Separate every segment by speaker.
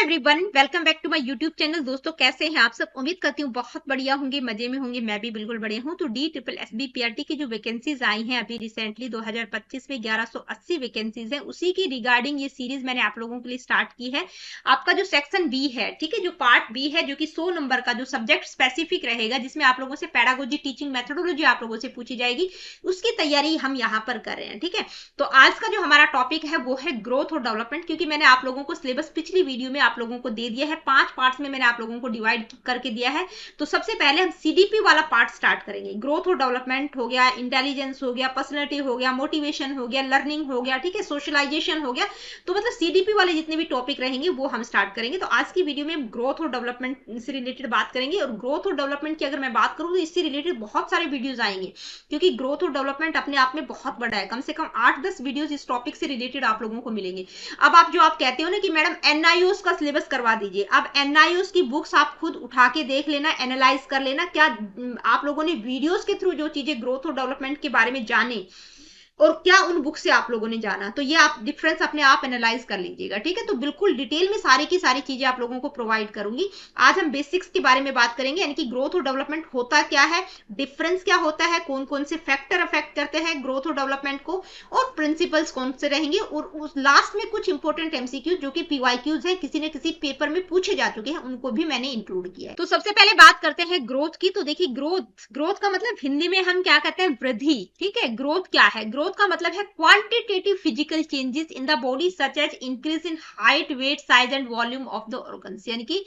Speaker 1: Everyone, welcome back to my YouTube channel. दोस्तों, कैसे हैं आप सब? उम्मीद करती हूँ बहुत बढ़िया होंगे, मजे में होंगे। मैं भी बिल्कुल बढ़िया हूँ। तो DSSB-PRT की जो वैकेंसीज आई हैं अभी रिसेंटली 2025 में 1180 वैकेंसीज हैं, उसी की रिगार्डिंग ये सीरीज मैंने आप लोगों के लिए स्टार्ट की है। आपका जो सेक्शन बी है, ठीक है, जो पार्ट बी है, जो कि 100 नंबर का जो सब्जेक्ट स्पेसिफिक रहेगा, जिसमें आप लोगों से पैडागोजी, टीचिंग मेथोडोलॉजी आप लोगों से पूछी जाएगी, उसकी तैयारी हम यहाँ पर कर रहे हैं। ठीक है, तो आज का जो हमारा टॉपिक है वो है ग्रोथ और डेवलपमेंट, क्योंकि मैंने आप लोगों को सिलेबस पिछली वीडियो में आप लोगों को दे दिया है। 5 पार्ट्स में मैंने आप लोगों को डिवाइड करके दिया है। तो सबसे पहले हम CDP वाला पार्ट स्टार्ट करेंगे। ग्रोथ और डेवलपमेंट हो गया, इंटेलिजेंस हो गया, पर्सनैलिटी हो गया, मोटिवेशन हो गया, लर्निंग हो गया, ठीक है, सोशलाइजेशन हो गया। तो मतलब CDP वाले जितने भी टॉपिक रहेंगे वो हम स्टार्ट करेंगे। तो आज की वीडियो में ग्रोथ और डेवलपमेंट से रिलेटेड बात करेंगे। और ग्रोथ और डेवलपमेंट की अगर मैं बात करूं तो इससे रिलेटेड बहुत सारे वीडियोज आएंगे, क्योंकि ग्रोथ और डेवलपमेंट अपने आप में बहुत बड़ा है। कम से कम 8-10 वीडियोज इस टॉपिक से रिलेटेड आप लोगों को मिलेंगे। अब आप कहते हो ना कि मैडम NIOS का सिलेबस करवा दीजिए। अब NIOS की बुक्स आप खुद उठा के देख लेना, एनालाइज कर लेना, क्या आप लोगों ने वीडियोस के थ्रू जो चीजें ग्रोथ और डेवलपमेंट के बारे में जाने और क्या उन बुक से आप लोगों ने जाना, तो ये आप डिफरेंस अपने आप एनालाइज कर लीजिएगा। ठीक है, तो बिल्कुल डिटेल में सारी की सारी चीजें आप लोगों को प्रोवाइड करूंगी। आज हम बेसिक्स के बारे में बात करेंगे, यानी कि ग्रोथ और डेवलपमेंट होता क्या है, डिफरेंस क्या होता है, कौन कौन से फैक्टर अफेक्ट करते हैं ग्रोथ और डेवलपमेंट को, और प्रिंसिपल्स कौन से रहेंगे, और उस लास्ट में कुछ इंपॉर्टेंट MCQ जो कि PYQs है, किसी न किसी पेपर में पूछे जा चुके हैं, उनको भी मैंने इंक्लूड किया है। तो सबसे पहले बात करते हैं ग्रोथ की। तो देखिए, ग्रोथ का मतलब हिंदी में हम क्या कहते हैं, वृद्धि। ठीक है, ग्रोथ क्या है? ग्रोथ का मतलब है quantitative physical changes in the body such as increase in height, weight, size and volume of the organs, यानी कि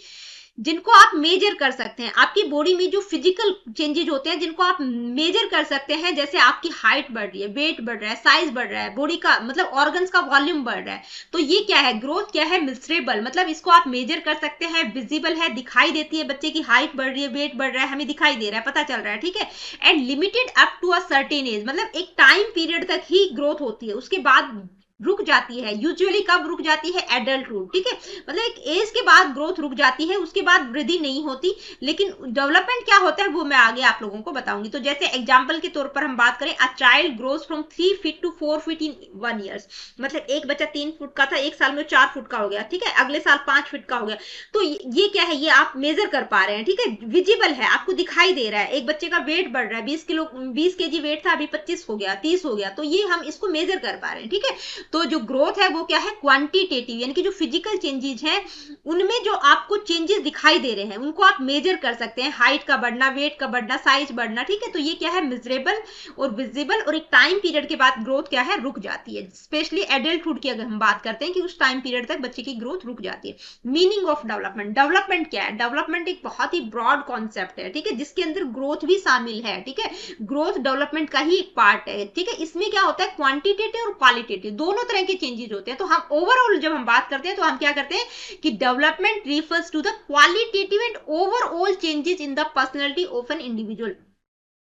Speaker 1: जिनको आप मेजर कर सकते हैं। आपकी बॉडी में जो फिजिकल चेंजेस होते हैं जिनको आप मेजर कर सकते हैं, जैसे आपकी हाइट बढ़ रही है, वेट बढ़ रहा है, साइज बढ़ रहा है, बॉडी का मतलब ऑर्गन्स का वॉल्यूम बढ़ रहा है, तो ये क्या है? ग्रोथ क्या है? मेजरेबल, मतलब इसको आप मेजर कर सकते हैं, विजिबल है, दिखाई देती है। बच्चे की हाइट बढ़ रही है, वेट बढ़ रहा है, हमें दिखाई दे रहा है, पता चल रहा है। ठीक है, and limited up to a certain age, मतलब एक टाइम पीरियड तक ही ग्रोथ होती है, उसके बाद रुक जाती है। यूजुअली कब रुक जाती है? एडल्टहुड। ठीक है, मतलब एक एज के बाद ग्रोथ रुक जाती है, उसके बाद वृद्धि नहीं होती। लेकिन डेवलपमेंट क्या होता है वो मैं आगे आप लोगों को बताऊंगी। तो जैसे एग्जांपल के तौर पर हम बात करें, a child grows from 3 feet to 4 feet in 1 year, मतलब एक बच्चा 3 फुट का था, एक साल में 4 फुट का हो गया। ठीक है, अगले साल 5 फीट का हो गया। तो ये क्या है? ये आप मेजर कर पा रहे हैं। ठीक है, विजिबल है, आपको दिखाई दे रहा है। एक बच्चे का वेट बढ़ रहा है, 20 kg वेट था, अभी 25 हो गया, 30 हो गया, तो ये हम इसको मेजर कर पा रहे हैं। ठीक है, तो जो ग्रोथ है वो क्या है? क्वांटिटेटिव, यानी कि जो फिजिकल चेंजेस हैं उनमें जो आपको चेंजेस दिखाई दे रहे हैं उनको आप मेजर कर सकते हैं। हाइट का बढ़ना, वेट का बढ़ना, साइज बढ़ना। ठीक है, तो ये क्या है? मेजरेबल और विजिबल। और एक टाइम पीरियड के बाद ग्रोथ क्या है? रुक जाती है। स्पेशली एडल्टहुड की अगर हम बात करते हैं कि उस टाइम पीरियड तक बच्चे की ग्रोथ रुक जाती है। मीनिंग ऑफ डेवलपमेंट, डेवलपमेंट क्या है? डेवलपमेंट एक बहुत ही ब्रॉड कॉन्सेप्ट है। ठीक है, जिसके अंदर ग्रोथ भी शामिल है। ठीक है, ग्रोथ डेवलपमेंट का ही एक पार्ट है। ठीक है, इसमें क्या होता है? क्वांटिटेटिव और क्वालिटेटिव दोनों तरह के चेंजेस होते हैं। तो हम ओवरऑल जब हम बात करते हैं तो हम क्या करते हैं कि development refers to the qualitative and overall changes in the personality of an individual.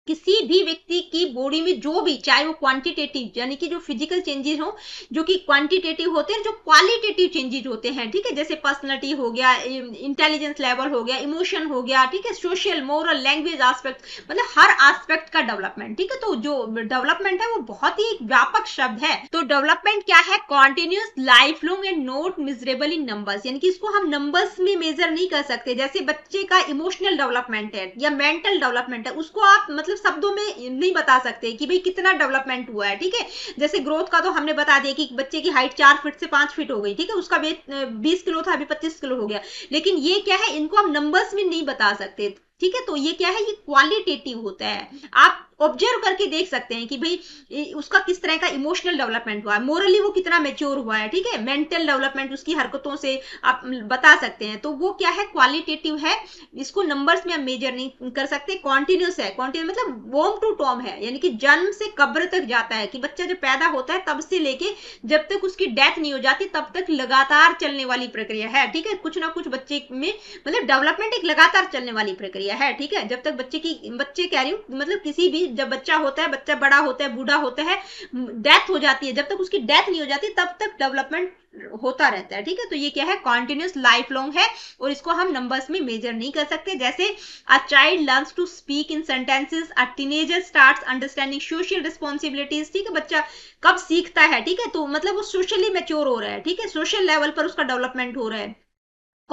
Speaker 1: किसी भी व्यक्ति की बॉडी में जो भी, चाहे वो क्वांटिटेटिव यानी कि जो फिजिकल चेंजेस हो जो कि क्वांटिटेटिव होते हैं, जो क्वालिटेटिव चेंजेस होते हैं। ठीक है, जैसे पर्सनालिटी हो गया, इंटेलिजेंस लेवल हो गया, इमोशन हो गया। ठीक है, सोशल, मोरल, लैंग्वेज एस्पेक्ट, मतलब हर एस्पेक्ट का डेवलपमेंट। ठीक है, तो जो डेवलपमेंट है वो बहुत ही व्यापक शब्द है। तो डेवलपमेंट क्या है? Continuous, life long and not measurable in numbers, यानी कि इसको हम नंबर्स में मेजर नहीं कर सकते। जैसे बच्चे का इमोशनल डेवलपमेंट है या मेंटल डेवलपमेंट है, उसको आप मतलब शब्दों में नहीं बता सकते कि भाई कितना डेवलपमेंट हुआ है। ठीक है, जैसे ग्रोथ का तो हमने बता दिया कि बच्चे की हाइट 4 फीट से 5 फीट हो गई। ठीक है, उसका वेट 20 किलो था, अभी 25 किलो हो गया। लेकिन ये क्या है? इनको हम नंबर्स में नहीं बता सकते। ठीक है, तो ये क्या है? ये क्वालिटेटिव होता है। आप ऑब्जर्व करके देख सकते हैं कि भाई उसका किस तरह का इमोशनल डेवलपमेंट हुआ है, मोरली वो कितना मैच्योर हुआ है। ठीक है, मेंटल डेवलपमेंट उसकी हरकतों से आप बता सकते हैं। तो वो क्या है? क्वालिटेटिव है, इसको नंबर्स में हम मेजर नहीं कर सकते। कॉन्टिन्यूस है, कॉन्टिन्यूस मतलब वॉर्म टू टॉम है, यानी कि जन्म से कब्र तक जाता है, कि बच्चा जब पैदा होता है तब से लेके जब तक उसकी डेथ नहीं हो जाती तब तक लगातार चलने वाली प्रक्रिया है। ठीक है, कुछ ना कुछ बच्चे में मतलब डेवलपमेंट एक लगातार चलने वाली प्रक्रिया है। ठीक है, जब तक बच्चे कह रही हूँ, मतलब किसी भी, जब बच्चा होता है, बच्चा बड़ा होता है, बूढ़ा होता है, डेथ हो जाती है, जब तक उसकी डेथ नहीं हो जाती तब तक डेवलपमेंट होता रहता है। ठीक है, तो ये क्या है? कॉन्टिन्यूस, लाइफ लॉन्ग है, और इसको हम नंबर्स में मेजर नहीं कर सकते। जैसे a child learns to speak in sentences, a teenager starts understanding social responsibilities. ठीक है, बच्चा कब सीखता है? ठीक है, तो मतलब वो सोशली मैच्योर हो रहा है। ठीक है, सोशल लेवल पर उसका डेवलपमेंट हो रहा है।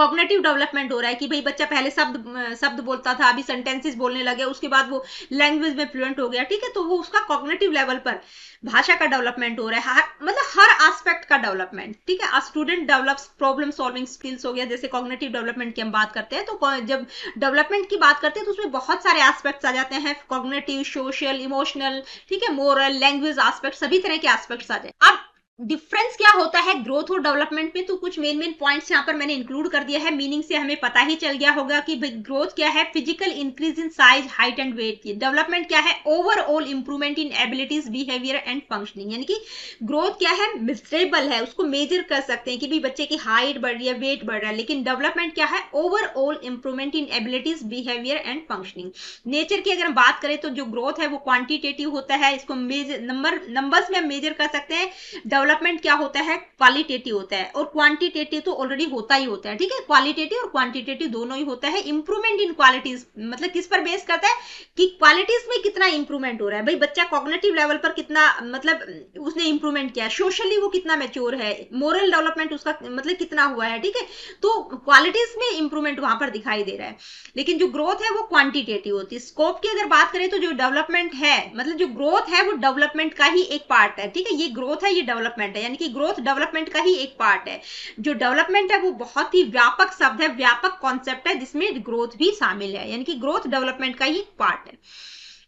Speaker 1: कॉग्निटिव डेवलपमेंट हो रहा है कि भाई बच्चा पहले शब्द बोलता था, अभी सेंटेंसेस बोलने लगे, उसके बाद वो लैंग्वेज में फ्लुएंट हो गया, ठीक है, तो वो उसका कॉग्निटिव लेवल पर भाषा का डेवलपमेंट हो रहा है, मतलब हर एस्पेक्ट का डेवलपमेंट, ठीक है। Student develops problem solving skills हो गया, जैसे कॉग्निटिव डेवलपमेंट की हम बात करते हैं, तो जब डेवलपमेंट की बात करते हैं तो उसमें बहुत सारे एस्पेक्ट्स आ जाते हैं, कॉग्निटिव, सोशल, इमोशनल, ठीक है, मोरल, लैंग्वेज एस्पेक्ट, सभी तरह के एस्पेक्ट्स आ जाए। अब डिफरेंस क्या होता है ग्रोथ और डेवलपमेंट में, तो कुछ मेन पॉइंट्स यहाँ पर मैंने इंक्लूड कर दिया है। मीनिंग से हमें पता ही चल गया होगा कि ग्रोथ क्या है, physical increase in size, height and weight की। डेवलपमेंट क्या है, overall improvement in abilities, behaviour and functioning. यानी कि ग्रोथ क्या है, मेजरेबल है, उसको मेजर कर सकते हैं कि भी बच्चे की हाइट बढ़ रही है, वेट बढ़ रहा है। लेकिन डेवलपमेंट क्या है, overall improvement in abilities, behaviour and functioning. Nature की अगर हम बात करें तो जो ग्रोथ है वो क्वांटिटेटिव होता है, इसको नंबर्स में हम मेजर कर सकते हैं। डेवलपमेंट क्या होता है, क्वालिटेटिव होता है, और क्वांटिटेटिव तो ऑलरेडी होता ही होता है, ठीक है, क्वालिटेटिव और क्वांटिटेटिव दोनों ही होता है। इंप्रूवमेंट इन क्वालिटीज मतलब किस पर बेस करता है कि क्वालिटीज में कितना इंप्रूवमेंट हो रहा है, भाई बच्चा कॉग्निटिव लेवल पर कितना मतलब उसने इंप्रूवमेंट किया, सोशली वो कितना मैच्योर है, मोरल डेवलपमेंट उसका मतलब कितना हुआ है, ठीक है, तो क्वालिटीज में इंप्रूवमेंट वहां पर दिखाई दे रहा है। लेकिन जो ग्रोथ है वो क्वांटिटेटिव होती है। स्कोप की अगर बात करें तो जो डेवलपमेंट है मतलब जो ग्रोथ है वो डेवलपमेंट का ही एक पार्ट है, ठीक है, ये ग्रोथ है, ये डेवलपमेंट है, यानी कि ग्रोथ डेवलपमेंट का ही एक पार्ट है। जो डेवलपमेंट है वो बहुत ही व्यापक शब्द है, व्यापक कॉन्सेप्ट है, जिसमें ग्रोथ भी शामिल है, यानी कि ग्रोथ डेवलपमेंट का ही पार्ट है।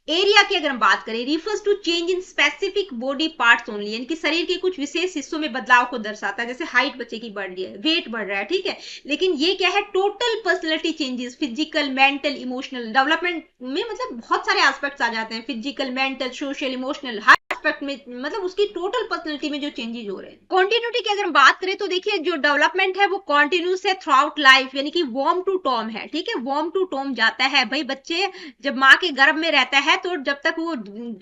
Speaker 1: एरिया की अगर हम बात करें, refers to change in specific body parts only, यानी कि शरीर के कुछ विशेष हिस्सों में बदलाव को दर्शाता है, जैसे हाइट बच्चे की बढ़ रही है, वेट बढ़ रहा है, ठीक है। लेकिन ये क्या है, total personality changes, physical, mental, emotional. Development में मतलब बहुत सारे एस्पेक्ट्स आ जाते हैं, फिजिकल, मेंटल, सोशल, इमोशनल, हर एस्पेक्ट में मतलब उसकी टोटल पर्सनैलिटी में जो चेंजेस हो रहे हैं। कॉन्टिन्यूटी की अगर हम बात करें तो देखिए जो डेवलपमेंट है वो कॉन्टिन्यूस है थ्रू आउट लाइफ, यानी कि वॉर्म टू टॉम है, ठीक है, वॉर्म टू टॉम जाता है। भाई बच्चे जब माँ के गर्भ में रहता है तो जब तक वो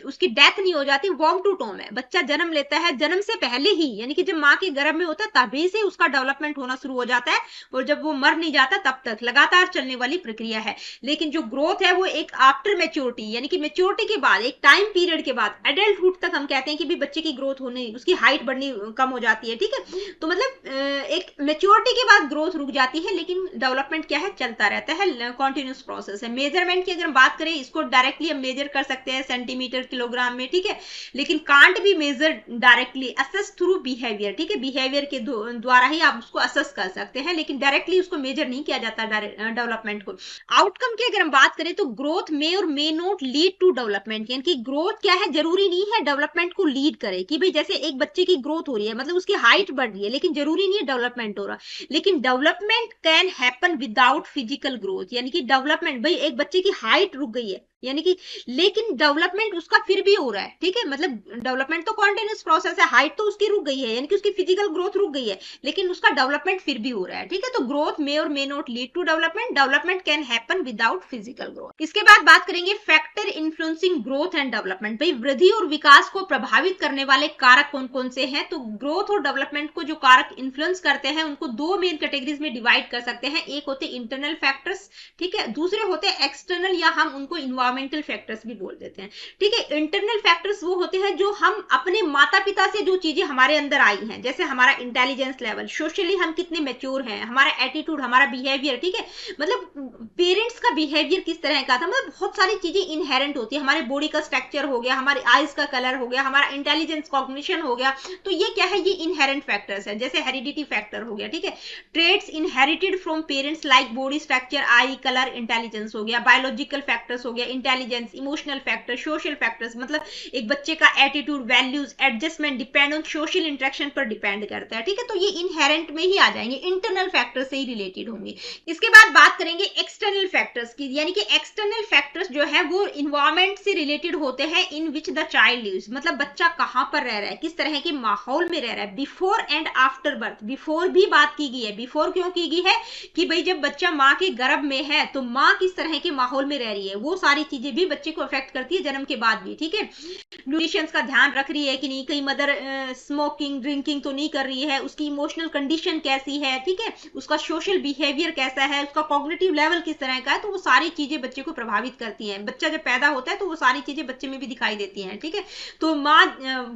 Speaker 1: उसकी डेथ नहीं हो जाती, वॉर्म टू टॉम है। बच्चा जन्म लेता है, जन्म से पहले ही यानी कि जब माँ के गर्भ में होता है तभी से उसका डेवलपमेंट होना शुरू हो जाता है, और जब वो मर नहीं जाता तब तक लगातार चलने वाली प्रक्रिया है। लेकिन जो ग्रोथ है वो एक आफ्टर मेच्योरिटी, यानी कि मेच्योरिटी के बाद, एक टाइम पीरियड के बाद, एडल्टहुड तक हम कहते हैं कि भी बच्चे की ग्रोथ होने, उसकी हाइट बढ़नी कम हो जाती है, ठीक है, तो मतलब एक मेच्योरिटी के बाद ग्रोथ रुक जाती है। लेकिन डेवलपमेंट क्या है, चलता रहता है, कॉन्टिन्यूस प्रोसेस है। मेजरमेंट की अगर हम बात करें, इसको डायरेक्टली हम मेजर कर सकते हैं सेंटीमीटर, किलोग्राम में, ठीक है, लेकिन can't be measure directly, assess through behaviour, ठीक है, बिहेवियर के द्वारा ही आप उसको असेस कर सकते हैं, लेकिन डायरेक्टली उसको मेजर नहीं किया जाता डेवलपमेंट को। आउटकम की अगर हम बात करें तो ग्रोथ मे और may not lead to development, यानी कि ग्रोथ क्या है, जरूरी नहीं है डेवलपमेंट को लीड करे, कि भाई जैसे एक बच्चे की ग्रोथ हो रही है मतलब उसकी हाइट बढ़ रही है, लेकिन जरूरी नहीं है डेवलपमेंट हो रहा। लेकिन development can happen without physical growth, यानी कि डेवलपमेंट, भाई एक बच्चे की हाइट रुक गई है यानी कि, लेकिन डेवलपमेंट उसका फिर भी हो रहा है, ठीक है, मतलब डेवलपमेंट तो कॉन्टिन्यूस प्रोसेस है, हाइट तो उसकी रुक गई है यानी कि उसकी फिजिकल ग्रोथ रुक गई है, लेकिन उसका डेवलपमेंट फिर भी हो रहा है, ठीक है। तो ग्रोथ मे और may not lead to development, development can happen without physical growth. इसके बाद बात करेंगे factor influencing growth and development, भाई वृद्धि और विकास को प्रभावित करने वाले कारक कौन कौन से हैं। तो ग्रोथ और डेवलपमेंट को जो कारक इन्फ्लुएंस करते हैं उनको दो मेन कैटेगरीज में डिवाइड कर सकते हैं, एक होते इंटरनल फैक्टर्स, ठीक है, दूसरे होते एक्सटर्नल, या हम उनको इन्वायरमेंटल फैक्टर्स भी बोल देते हैं, ठीक है। इंटरनल फैक्टर्स वो होते हैं जो हम अपने माता पिता से जो चीजें हमारे अंदर आई हैं, जैसे हमारा इंटेलिजेंस लेवल, सोशली हम कितने मैच्योर हैं, हमारा एटीट्यूड, हमारा बिहेवियर, ठीक है, मतलब पेरेंट्स का बिहेवियर किस तरह का था, मतलब बहुत सारी चीजें इनहेरेंट होती है, हमारे बॉडी का स्ट्रक्चर हो गया, हमारे आईज का कलर हो गया, हमारा इंटेलिजेंस कॉग्निशन हो गया, तो ये क्या है, ये इनहेरेंट फैक्टर्स है। जैसे हेरिडिटी फैक्टर हो गया, ठीक है, traits inherited from parents like body structure, eye, colour, intelligence हो गया, बायोलॉजिकल फैक्टर्स हो गया, intelligence, emotional factor, social factors, मतलब एक बच्चे का attitude, values, adjustment depend on social interaction पर डिपेंड करता है, ठीक है, तो ये इनहेरेंट में ही आ जाएंगे, इंटरनल फैक्टर से ही रिलेटेड होंगे। इसके बाद बात करेंगे एक्सटर्नल फैक्टर्स की, यानी कि एक्सटर्नल फैक्टर्स जो है वो इन्वायरमेंट से रिलेटेड होते हैं, इन विच द चाइल्ड लिव्स, मतलब बच्चा कहां पर रह रहा है, किस तरह के माहौल में रह रहा है, before and after birth. Before भी बात की गई है, बिफोर क्यों की गई है कि भाई जब बच्चा माँ के गर्भ में है तो माँ किस तरह के माहौल में रह रही है, वो सारी चीजें भी बच्चे को अफेक्ट करती है जन्म के बाद भी, ठीक है। न्यूट्रिशन का ध्यान रख रही है कि नहीं, कहीं मदर स्मोकिंग ड्रिंकिंग तो नहीं कर रही है, उसकी इमोशनल कंडीशन कैसी है, ठीक है, उसका सोशल बिहेवियर कैसा है, उसका कॉग्निटिव लेवल किस तरह का है, तो वो सारी चीजें बच्चे को प्रभावित करती हैं। बच्चा जब पैदा होता है तो वो सारी चीजें बच्चे में भी दिखाई देती हैं, ठीक है। तो माँ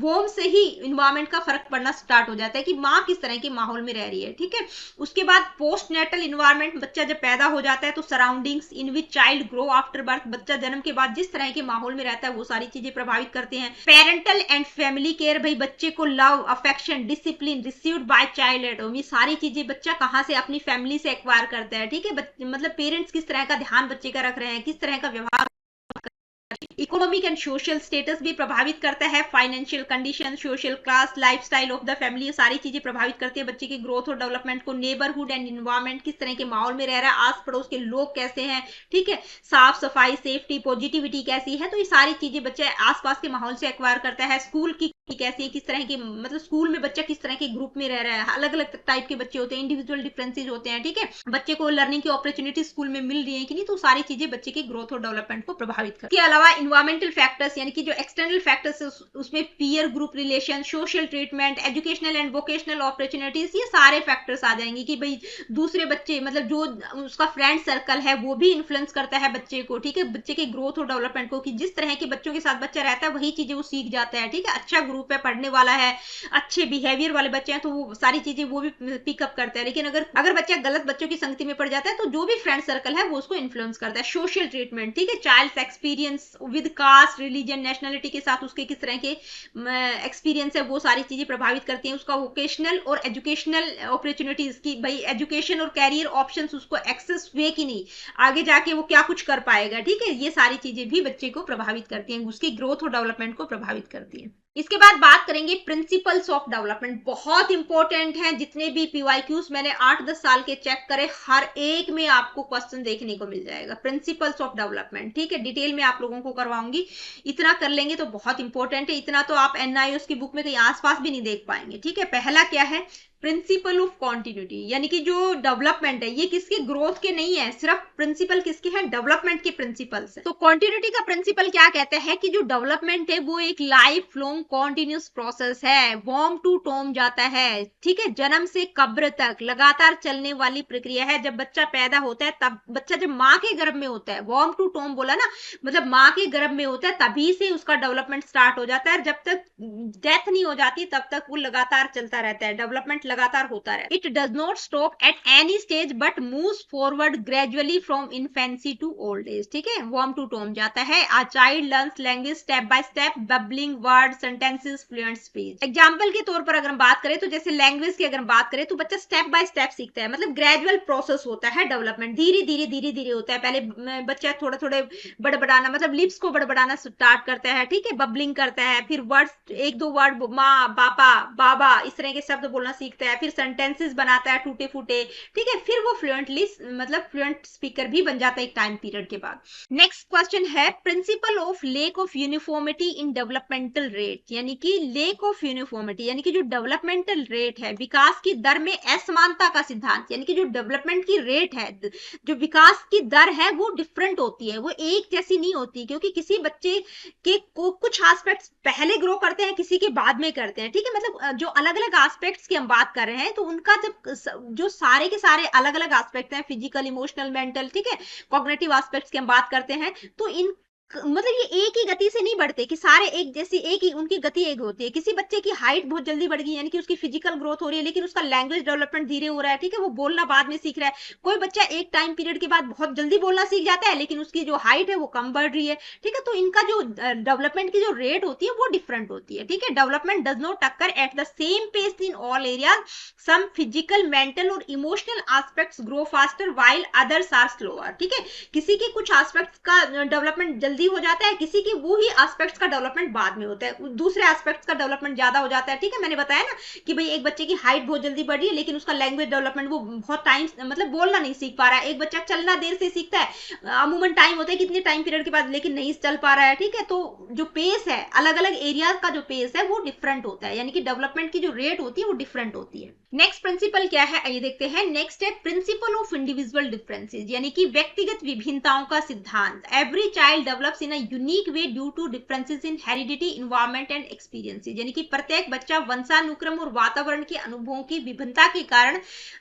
Speaker 1: वोम से ही इन्वायरमेंट का फर्क पड़ना स्टार्ट हो जाता है कि माँ किस तरह के माहौल में रह रही है, ठीक है। उसके बाद पोस्ट नेटल इन्वायरमेंट, बच्चा जब पैदा हो जाता है तो सराउंडिंग्स इन विच चाइल्ड ग्रो आफ्टर बर्थ, बच्चा जन्म के बाद जिस तरह के माहौल में रहता है वो सारी चीजें प्रभावित करते हैं। पेरेंटल एंड फैमिली केयर, भाई बच्चे को love affection discipline received by child at home, ये सारी चीजें बच्चा कहाँ से अपनी फैमिली से एक्वायर करता है, ठीक है। मतलब पेरेंट्स किस तरह का ध्यान बच्चे का रख रहे हैं, किस तरह का व्यवहार। इकोनॉमिक एंड सोशल स्टेटस भी प्रभावित करता है, financial condition, social class, lifestyle of the family, सारी चीजें प्रभावित करती है बच्चे की ग्रोथ और डेवलपमेंट को। नेबरहुड एंड एनवायरनमेंट, किस तरह के माहौल में रह रहा है, आस पड़ोस के लोग कैसे हैं, ठीक है, साफ सफाई, सेफ्टी, पॉजिटिविटी कैसी है, तो ये सारी चीजें बच्चे आसपास के माहौल से एक्वायर करता है। स्कूल की कैसी है, किस तरह की, मतलब स्कूल में बच्चा किस तरह के ग्रुप में रह रहा है, अलग अलग टाइप के बच्चे होते हैं, इंडिविजुअल डिफरेंसेस होते हैं, ठीक है। बच्चे को लर्निंग की अपॉर्चुनिटी स्कूल में मिल रही है कि नहीं, तो सारी चीजें बच्चे की ग्रोथ और डेवलपमेंट को प्रभावित करती है। इसके अलावा इन्वायरमेंटल फैक्टर्स यानी कि जो एक्सटर्नल फैक्टर्स है उसमें peer group relation, social treatment, educational and vocational opportunities, ये सारे फैक्टर्स आ जाएंगे कि भाई दूसरे बच्चे, मतलब जो उसका फ्रेंड सर्कल है वो भी इन्फ्लुएंस करता है बच्चे को, ठीक है, बच्चे के ग्रोथ और डेवलपमेंट को, कि जिस तरह के बच्चों के साथ बच्चा रहता है वही चीजें वो सीख जाता है, ठीक है। अच्छा ग्रुप है, पढ़ने वाला है, अच्छे बिहेवियर वाले बच्चे हैं तो वो सारी चीजें वो भी पिकअप करता है। लेकिन अगर बच्चा गलत बच्चों की संगति में पड़ जाता है तो जो भी फ्रेंड सर्कल है वो उसको इन्फ्लुएंस करता है। सोशल ट्रीटमेंट, ठीक है, child experience with caste, religion, nationality के साथ उसके किस तरह के एक्सपीरियंस है, वो सारी चीजें प्रभावित करती हैं। उसका वोकेशनल और एजुकेशनल अपॉर्चुनिटीज की, भाई एजुकेशन और कैरियर ऑप्शंस उसको एक्सेस हुए कि नहीं, आगे जाके वो क्या कुछ कर पाएगा, ठीक है, ये सारी चीजें भी बच्चे को प्रभावित करती हैं, उसकी ग्रोथ और डेवलपमेंट को प्रभावित करती हैं। इसके बाद बात करेंगे प्रिंसिपल्स ऑफ डेवलपमेंट, बहुत इंपॉर्टेंट है। जितने भी पीवाईक्यूज मैंने 8-10 साल के चेक करे, हर एक में आपको क्वेश्चन देखने को मिल जाएगा। प्रिंसिपल्स ऑफ डेवलपमेंट, ठीक है, डिटेल में आप लोगों को करवाऊंगी, इतना कर लेंगे तो बहुत इंपॉर्टेंट है। इतना तो आप एनआईओएस की बुक में कहीं आसपास भी नहीं देख पाएंगे, ठीक है। पहला क्या है, प्रिंसिपल ऑफ कॉन्टिन्यूटी, यानी कि जो डेवलपमेंट है ये किसके ग्रोथ के नहीं है, सिर्फ प्रिंसिपल किसके हैं, डेवलपमेंट के प्रिंसिपल्स है। तो कॉन्टिन्यूटी का प्रिंसिपल क्या कहते हैं कि जो डेवलपमेंट है वो एक लाइफ लॉन्ग कॉन्टिन्यूस प्रोसेस है, वॉर्म टू टॉम जाता है, ठीक है, जन्म से कब्र तक लगातार चलने वाली प्रक्रिया है। जब बच्चा पैदा होता है तब बच्चा जब माँ के गर्भ में होता है, वॉर्म टू टॉम बोला ना, मतलब माँ के गर्भ में होता है तभी से उसका डेवलपमेंट स्टार्ट हो जाता है, जब तक डेथ नहीं हो जाती तब तक वो लगातार चलता रहता है, डेवलपमेंट लगातार होता रहे। It does not stop at any stage but moves forward gradually from infancy to old age, ठीक है, वॉर्म टू टॉम जाता है। A child learns language step by step, babbling word, sentences, fluent speech. Example के तौर पर अगर हम बात करें तो जैसे लैंग्वेज की अगर हम बात करें तो बच्चा स्टेप बाय स्टेप सीखता है, मतलब ग्रेजुअल प्रोसेस होता है डेवलपमेंट, धीरे धीरे धीरे धीरे होता है। पहले बच्चा थोड़े थोड़े बड़बड़ाना, मतलब लिप्स को बड़बड़ाना स्टार्ट करता है, ठीक है, बबलिंग करता है, फिर वर्ड्स, एक दो वर्ड माँ, पापा, बाबा, इस तरह के शब्द बोलना सीखता है, फिर सेंटेंसेस बनाता है टूटे फूटे, ठीक है, फिर वो फ्लुएंटली, मतलब फ्लुएंट स्पीकर भी बन जाता है एक टाइम पीरियड के बाद। नेक्स्ट क्वेश्चन है principle of lake of uniformity in developmental rate, यानी कि लेक ऑफ यूनिफॉर्मिटी, यानी कि जो डेवलपमेंटल रेट है, विकास की दर में असमानता का सिद्धांत, यानी कि जो डेवलपमेंट की रेट है, जो विकास की दर है वो डिफरेंट होती है, वो एक जैसी नहीं होती, क्योंकि किसी बच्चे के को कुछ एस्पेक्ट्स पहले ग्रो करते हैं, किसी के बाद में करते हैं, ठीक है, मतलब जो अलग अलग एस्पेक्ट्स की हम बात कर रहे हैं तो उनका जब जो सारे के सारे अलग अलग एस्पेक्ट हैं, फिजिकल, इमोशनल, मेंटल, ठीक है, कॉग्निटिव एस्पेक्ट्स की हम बात करते हैं, तो इन मतलब ये एक ही गति से नहीं बढ़ते कि सारे एक जैसी, एक ही उनकी गति एक होती है। किसी बच्चे की हाइट बहुत जल्दी बढ़ गई, यानी कि उसकी फिजिकल ग्रोथ हो रही है, लेकिन उसका लैंग्वेज डेवलपमेंट धीरे हो रहा है, ठीक है, वो बोलना बाद में सीख रहा है। कोई बच्चा एक टाइम पीरियड के बाद बहुत जल्दी बोलना सीख जाता है, लेकिन उसकी जो हाइट है वो कम बढ़ रही है, ठीक है, तो इनका जो डेवलपमेंट की जो रेट होती है वो डिफरेंट होती है, ठीक है। Development does not occur at the same pace in all areas, some physical, mental और emotional aspects grow faster while others are slower, ठीक है, किसी के कुछ एस्पेक्ट्स का डेवलपमेंट जल्दी हो जाता है, किसी की वो ही एस्पेक्ट्स का डेवलपमेंट बाद में होता है, दूसरे एस्पेक्ट्स का डेवलपमेंट ज्यादा हो जाता है, ठीक है। मैंने बताया ना कि भाई एक बच्चे की हाइट बहुत जल्दी बढ़ रही है लेकिन उसका लैंग्वेज डेवलपमेंट वो बहुत टाइम, मतलब बोलना नहीं सीख पा रहा है। एक बच्चा चलना देर से सीखता है, अमूमन टाइम होता है कितने टाइम पीरियड के बाद, लेकिन नहीं चल पा रहा है, ठीक है। तो जो पेस है, अलग अलग एरिया का जो पेस है वो डिफरेंट होता है, यानी कि डेवलपमेंट की जो रेट होती है वो डिफरेंट होती है। नेक्स्ट प्रिंसिपल क्या है ये देखते हैं। नेक्स्ट है प्रिंसिपल ऑफ इंडिविजुअल डिफरेंसेस, यानी कि व्यक्तिगत विभिन्नताओं का सिद्धांत। Every child develop develops in a unique way due to differences in heredity, environment and experiences. यानी कि प्रत्येक बच्चा वंशानुक्रम और वातावरण के अनुभवों की विभिन्नता के कारण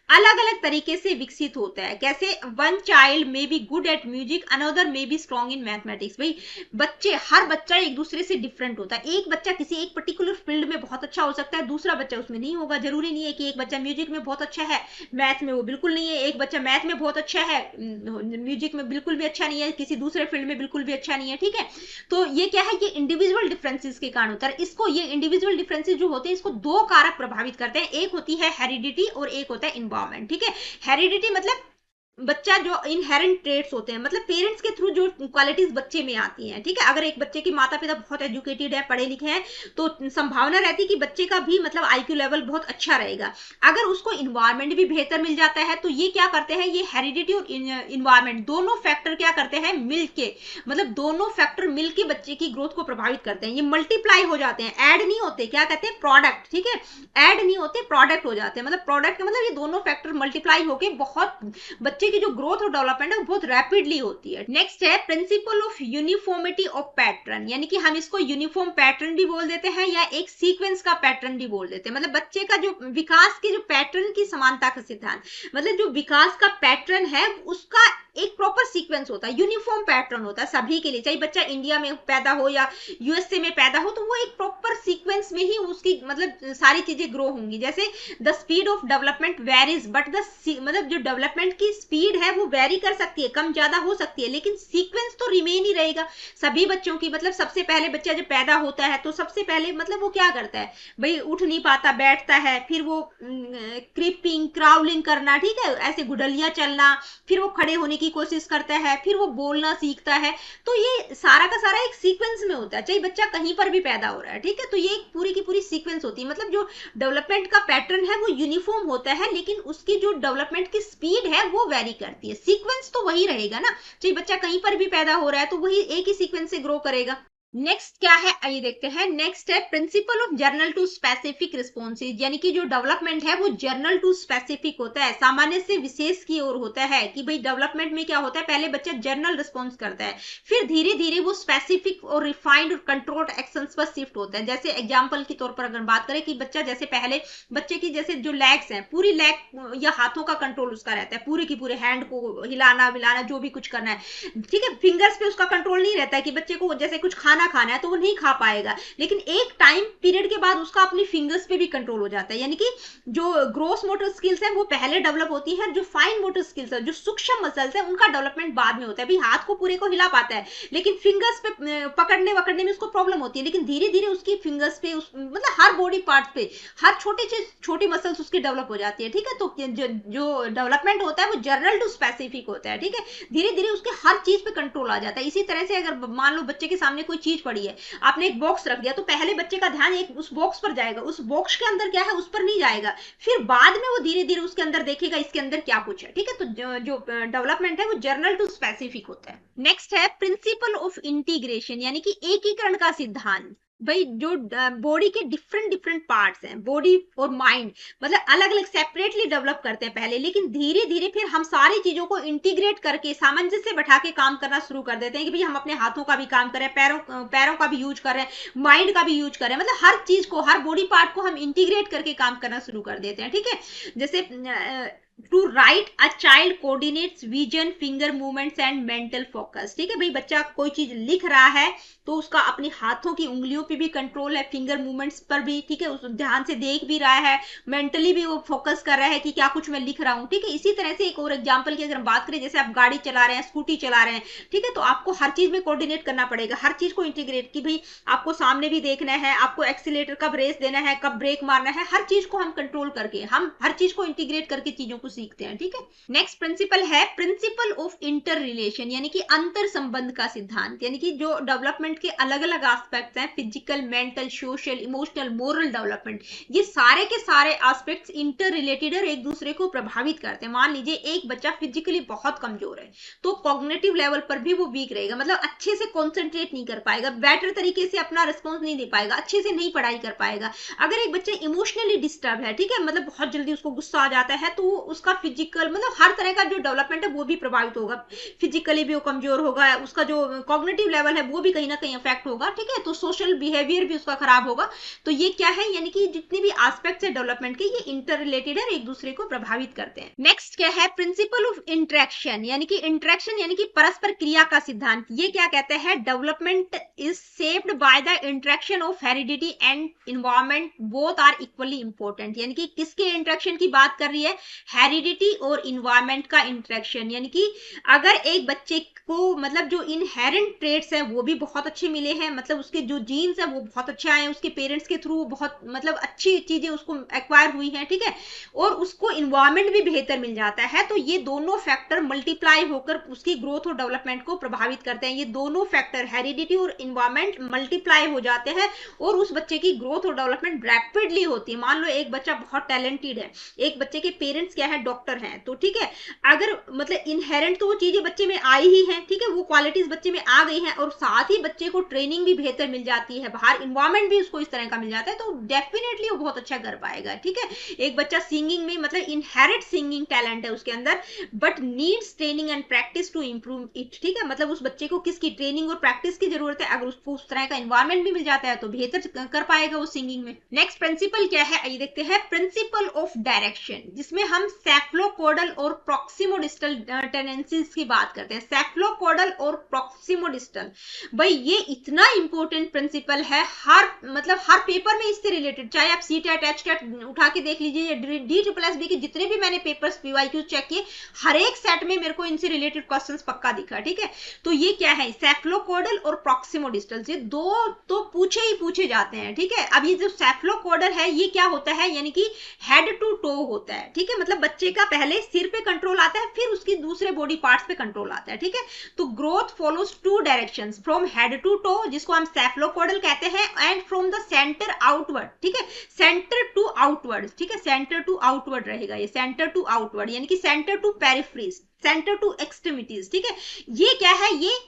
Speaker 1: अलग अलग तरीके से विकसित होता है। कैसे? One child may be good at music, another may be strong in mathematics. भाई बच्चे, हर बच्चा एक दूसरे से डिफरेंट होता है। एक बच्चा किसी एक पर्टिकुलर फील्ड में बहुत अच्छा हो सकता है, दूसरा बच्चा उसमें नहीं होगा। जरूरी नहीं है कि एक बच्चा म्यूजिक में बहुत अच्छा है, मैथ में वो बिल्कुल नहीं है। एक बच्चा मैथ में बहुत अच्छा है, म्यूजिक में बिल्कुल भी अच्छा नहीं है, किसी दूसरे फील्ड में बिल्कुल भी अच्छा नहीं है। ठीक है, तो ये क्या है? ये इंडिविजुअल डिफरेंसेस के कारण होता है। इसको, ये इंडिविजुअल डिफरेंसेस जो होते हैं, इसको दो कारक प्रभावित करते हैं। एक होती है हेरिडिटी और एक होता है इन्वायरमेंट। ठीक है, हेरिडिटी मतलब बच्चा जो इनहेरेंट ट्रेट्स होते हैं, मतलब पेरेंट्स के थ्रू जो क्वालिटीज बच्चे में आती हैं। ठीक है, अगर एक बच्चे के माता पिता बहुत एजुकेटेड है, पढ़े लिखे हैं, तो संभावना रहती है कि बच्चे का भी मतलब आईक्यू लेवल बहुत अच्छा रहेगा। अगर उसको इन्वायरमेंट भी बेहतर मिल जाता है, तो ये क्या करते हैं? ये हेरिडिटी और इन्वायरमेंट दोनों फैक्टर क्या करते हैं? मिलके, मतलब दोनों फैक्टर मिलके बच्चे की ग्रोथ को प्रभावित करते हैं। ये मल्टीप्लाई हो जाते हैं, ऐड नहीं होते। क्या कहते हैं? प्रोडक्ट। ठीक है, ऐड नहीं होते, प्रोडक्ट हो जाते हैं। मतलब प्रोडक्ट मतलब ये दोनों फैक्टर मल्टीप्लाई होके बहुत बच्चे की जो ग्रोथ और डेवलपमेंट है वो बहुत रैपिडली होती है। नेक्स्ट है principle of uniformity of pattern, यानी कि हम इसको यूनिफॉर्म पैटर्न भी बोल देते हैं या एक सीक्वेंस का पैटर्न भी बोल देते हैं। मतलब बच्चे का जो विकास के जो पैटर्न की समानता का सिद्धांत, मतलब जो विकास का पैटर्न है उसका एक प्रॉपर सीक्वेंस होता है, यूनिफॉर्म पैटर्न होता है सभी के लिए। चाहे बच्चा इंडिया में पैदा हो या यूएसए में पैदा हो, तो वो एक प्रॉपर सीक्वेंस में ही उसकी मतलब सारी चीजें ग्रो होंगी। जैसे the speed of development varies but the मतलब जो डेवलपमेंट की स्पीड है वो वेरी कर सकती है, कम ज्यादा हो सकती है, लेकिन सीक्वेंस तो रिमेन ही रहेगा सभी बच्चों की। मतलब सबसे पहले बच्चा जब पैदा होता है तो सबसे पहले मतलब वो क्या करता है? भाई उठ नहीं पाता, बैठता है, फिर वो क्रीपिंग, क्राउलिंग करना, ठीक है, ऐसे गुडलिया चलना, फिर वो खड़े होने की कोशिश करता है, फिर वो बोलना सीखता है। तो ये सारा का सारा एक सीक्वेंस में होता है, चाहे बच्चा कहीं पर भी पैदा हो रहा है। ठीक है, तो ये एक पूरी की पूरी सीक्वेंस होती है। मतलब जो डेवलपमेंट का पैटर्न है वो यूनिफॉर्म होता है, लेकिन उसकी जो डेवलपमेंट की स्पीड है वो वेरी करती है। सीक्वेंस तो वही रहेगा ना, चाहे बच्चा कहीं पर भी पैदा हो रहा है तो वही एक ही सीक्वेंस से ग्रो करेगा। नेक्स्ट क्या है आइए देखते हैं। नेक्स्ट है principle of general to specific responses, यानी कि जो डेवलपमेंट है वो जर्नल टू स्पेसिफिक होता है, सामान्य से विशेष की ओर होता है। कि भाई डेवलपमेंट में क्या होता है? पहले बच्चा जर्नल रिस्पॉन्स करता है, फिर धीरे धीरे वो स्पेसिफिक और रिफाइंड और कंट्रोल्ड एक्शंस पर शिफ्ट होता है। जैसे एग्जांपल के तौर पर अगर बात करें कि बच्चा जैसे पहले बच्चे की जैसे जो लेग्स हैं, पूरी लेग या हाथों का कंट्रोल उसका रहता है, पूरे की पूरे हैंड को हिलाना विलाना जो भी कुछ करना है। ठीक है, फिंगर्स पे उसका कंट्रोल नहीं रहता है कि बच्चे को जैसे कुछ खाना है तो वो नहीं खा पाएगा, लेकिन एक टाइम पीरियड के बाद उसका अपनी फिंगर्स पे भी कंट्रोल हो जाता है। यानी कि जो ग्रोस मोटर स्किल्स है वो पहले डेवलप होती है, जो फाइन मोटर स्किल्स है, जो सूक्ष्म मसल्स है, उनका डेवलपमेंट बाद में होता है। भाई हाथ को पूरे को हिला पाता है, लेकिन फिंगर्स पे पकड़ने वकड़ने में उसको प्रॉब्लम होती है, लेकिन धीरे धीरे उसकी फिंगर्स पे मतलब हर बॉडी पार्ट पे हर छोटी मसल्स उसकी डेवलप हो जाती है। ठीक है, तो जो डेवलपमेंट होता है वो जर्नल टू स्पेसिफिक होता है। ठीक है, धीरे धीरे उसके हर चीज पे कंट्रोल आ जाता है। इसी तरह से अगर मान लो बच्चे के सामने कोई चीज पड़ी है, आपने एक बॉक्स रख दिया, तो पहले बच्चे का ध्यान एक उस बॉक्स पर जाएगा, उस बॉक्स के अंदर क्या है उस पर नहीं जाएगा, फिर बाद में वो धीरे धीरे उसके अंदर देखेगा इसके अंदर क्या कुछ है। ठीक है, तो जो डेवलपमेंट है वो जर्नल टू स्पेसिफिक होता है। नेक्स्ट है प्रिंसिपल ऑफ इंटीग्रेशन, यानी कि एकीकरण का सिद्धांत। भाई जो बॉडी के डिफरेंट पार्ट्स हैं, बॉडी और माइंड मतलब अलग अलग सेपरेटली डेवलप करते हैं पहले, लेकिन धीरे धीरे फिर हम सारी चीजों को इंटीग्रेट करके सामंजस्य बैठा के काम करना शुरू कर देते हैं। कि भाई हम अपने हाथों का भी काम करें, पैरों का भी यूज करें, माइंड का भी यूज करें, मतलब हर चीज को, हर बॉडी पार्ट को हम इंटीग्रेट करके काम करना शुरू कर देते हैं। ठीक है, जैसे to write a child coordinates vision, finger movements and mental focus. ठीक है, भाई बच्चा कोई चीज लिख रहा है तो उसका अपनी हाथों की उंगलियों पे भी कंट्रोल है, फिंगर मूवमेंट्स पर भी। ठीक है, उस ध्यान से देख भी रहा है, मेंटली भी वो फोकस कर रहा है कि क्या कुछ मैं लिख रहा हूँ। ठीक है, इसी तरह से एक और एग्जांपल की अगर हम बात करें, जैसे आप गाड़ी चला रहे हैं, स्कूटी चला रहे हैं, ठीक है, तो आपको हर चीज में कोऑर्डिनेट करना पड़ेगा, हर चीज को इंटीग्रेट। कि भाई आपको सामने भी देखना है, आपको एक्सीलेटर कब रेस देना है, कब ब्रेक मारना है, हर चीज को हम कंट्रोल करके, हम हर चीज को इंटीग्रेट करके चीजों को सीखते हैं। ठीक है, नेक्स्ट प्रिंसिपल है प्रिंसिपल ऑफ इंटर रिलेशन, यानी कि अंतर संबंध का सिद्धांत। यानी कि जो डेवलपमेंट के अलग अलग एस्पेक्ट्स हैं, physical, mental, social, emotional, moral development, ये सारे के सारे एस्पेक्ट्स इंटर रिलेटेड और एक दूसरे को प्रभावित करते हैं। मान लीजिए एक बच्चा फिजिकली बहुत कमजोर है तो कॉग्निटिव लेवल पर भी वो वीक रहेगा, मतलब अच्छे से कॉन्सेंट्रेट नहीं कर पाएगा, बेटर तरीके से अपना रिस्पॉन्स नहीं दे पाएगा, अच्छे से नहीं पढ़ाई कर पाएगा। अगर एक बच्चा इमोशनली डिस्टर्ब है, ठीक है, मतलब बहुत जल्दी उसको गुस्सा आ जाता है, तो उसका फिजिकल मतलब हर तरह का जो डेवलपमेंट है वो भी प्रभावित होगा। फिजिकली भी वो कमजोर होगा, उसका जो कॉग्निटिव लेवल है वो भी कहीं ना कहीं अफेक्ट होगा, ठीक है। तो सोशल बिहेवियर भी उसका खराब होगा। तो ये क्या है, यानी कि जितने भी एस्पेक्ट्स है डेवलपमेंट के, ये इंटर रिलेटेड है, एक दूसरे को प्रभावित करते हैं। नेक्स्ट क्या है, प्रिंसिपल ऑफ इंटरेक्शन, यानी कि इंटरेक्शन यानी कि परस्पर क्रिया का सिद्धांत। ये क्या कहता है, development is shaped by the interaction of heredity and environment, both are equally important. यानी कि किसके इंटरेक्शन की बात कर रही है, हेरिडिटी और इन्वायरमेंट का इंटरेक्शन। यानी कि अगर एक बच्चे को मतलब जो इनहेरेंट ट्रेट्स है वो भी बहुत अच्छे मिले हैं, मतलब उसके जो जीन्स है वो बहुत अच्छे आए हैं, उसके पेरेंट्स के थ्रू बहुत मतलब अच्छी चीजें उसको एक्वायर हुई हैं, ठीक है, और उसको इन्वायरमेंट भी बेहतर मिल जाता है, तो ये दोनों फैक्टर मल्टीप्लाई होकर उसकी ग्रोथ और डेवलपमेंट को प्रभावित करते हैं। ये दोनों फैक्टर हेरिडिटी और इन्वायरमेंट मल्टीप्लाई हो जाते हैं और उस बच्चे की ग्रोथ और डेवलपमेंट रैपिडली होती है। मान लो एक बच्चा बहुत टैलेंटेड है, एक बच्चे के पेरेंट्स क्या है, डॉक्टर हैं, तो ठीक है, अगर मतलब इनहेरेंट तो वो चीजें बच्चे में आई ही है, ठीक है, वो क्वालिटीज बच्चे में आ गई हैं और साथ ही बच्चे को ट्रेनिंग भी बेहतर मिल जाती है, बाहर इन्वायरमेंट भी उसको इस तरह का मिल जाता है, तो डेफिनेटली वो बहुत अच्छा कर पाएगा, ठीक है। एक बच्चा सिंगिंग में मतलब इनहेरिट सिंगिंग टैलेंट है उसके अंदर, but needs training and practice to improve it, ठीक है, मतलब उस बच्चे को किसकी ट्रेनिंग और प्रैक्टिस की जरूरत है, अगर उसको उस तरह का इन्वायरमेंट भी मिल जाता है तो बेहतर कर पाएगा वो सिंगिंग में। नेक्स्ट प्रिंसिपल क्या है, ये देखते हैं, प्रिंसिपल ऑफ डायरेक्शन, जिसमें हम सेफलोपोडल और प्रॉक्सिमोडिस्टल टेंडेंसीज की बात करते हैं। सेफलोपोडल और प्रॉक्सिमोडिस्टल, भाई ये इतना इंपॉर्टेंट प्रिंसिपल है, हर मतलब हर पेपर में इससे रिलेटेड, चाहे आप सीटेट एचटेट उठा के देख लीजिए, DSSB के जितने भी मैंने पेपर्स PYQ चेक किए, हर एक सेट में मेरे को इनसे रिलेटेड क्वेश्चंस पक्का दिखा, ठीक है। तो ये क्या है, सेफलोपोडल और प्रॉक्सिमोडिस्टल, ये दो तो पूछे ही पूछे जाते हैं, ठीक है। अब ये जो सेफलोपोडल है ये क्या होता है, यानी कि हेड टू टो होता है, ठीक है, मतलब बच्चे का पहले सिर पे कंट्रोल आता है, फिर उसकी दूसरे बॉडी पार्ट्स पे कंट्रोल आता है, ठीक है। तो growth follows two directions, from head to toe जिसको हम सेफलोपोडल कहते हैं, and from the centre outward, ठीक है, सेंटर टू आउटवर्ड, ठीक है, सेंटर टू आउटवर्ड रहेगा ये, सेंटर टू आउटवर्ड, यानी कि centre to peripheries, centre to extremities, ठीक है। ये क्या है, ये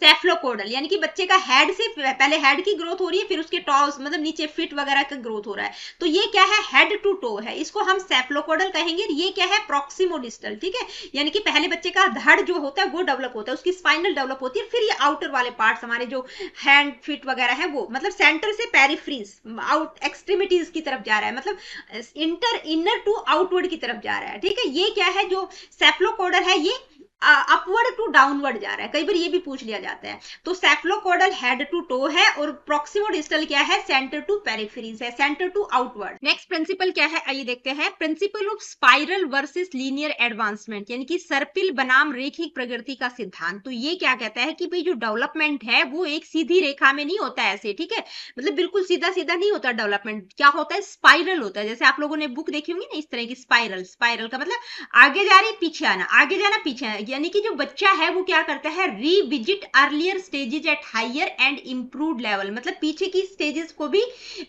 Speaker 1: सेफलोपोडल, यानी कि बच्चे का हेड से पहले हेड की ग्रोथ हो रही है, फिर उसके टॉस मतलब नीचे फिट वगैरह का ग्रोथ हो रहा है, तो ये क्या है, हेड टू टो है, इसको हम सेफलोपोडल कहेंगे। ये क्या है, प्रॉक्सिमोडिस्टल, ठीक है, यानी कि पहले बच्चे का धड़ जो होता है वो डेवलप होता है, उसकी स्पाइनल डेवलप होती है, फिर ये आउटर वाले पार्ट्स हमारे जो हैंड फिट वगैरह है वो, मतलब सेंटर से पेरिफ्रीज आउट एक्सट्रीमिटीज की तरफ जा रहा है, मतलब इनर टू आउटवर्ड की तरफ जा रहा है, ठीक है। ये क्या है, जो सेफलोपोडल है ये अपवर्ड टू डाउनवर्ड जा रहा है, कई बार ये भी पूछ लिया जाता है। तो सेफलोपोडल हेड टू टो है और प्रॉक्सिमोडिस्टल क्या है, सेंटर टू पेरिफेरीज है, centre to outward. Next principle क्या है, आइए देखते हैं, principle of spiral versus linear advancement, यानी कि सर्पिल बनाम रेखिक प्रगति का सिद्धांत। तो ये क्या कहता है कि भाई जो डेवलपमेंट है वो एक सीधी रेखा में नहीं होता है ऐसे, ठीक है, मतलब बिल्कुल सीधा सीधा नहीं होता डेवलपमेंट, क्या होता है, स्पाइरल होता है। जैसे आप लोगों ने बुक देखी होंगी ना इस तरह की, स्पाइरल, स्पाइरल का मतलब आगे जा रही पीछे आना, आगे जाना पीछे आना, यानी कि जो बच्चा है वो क्या करता है, revisit earlier stages at higher and improved level, मतलब पीछे की स्टेजेस को भी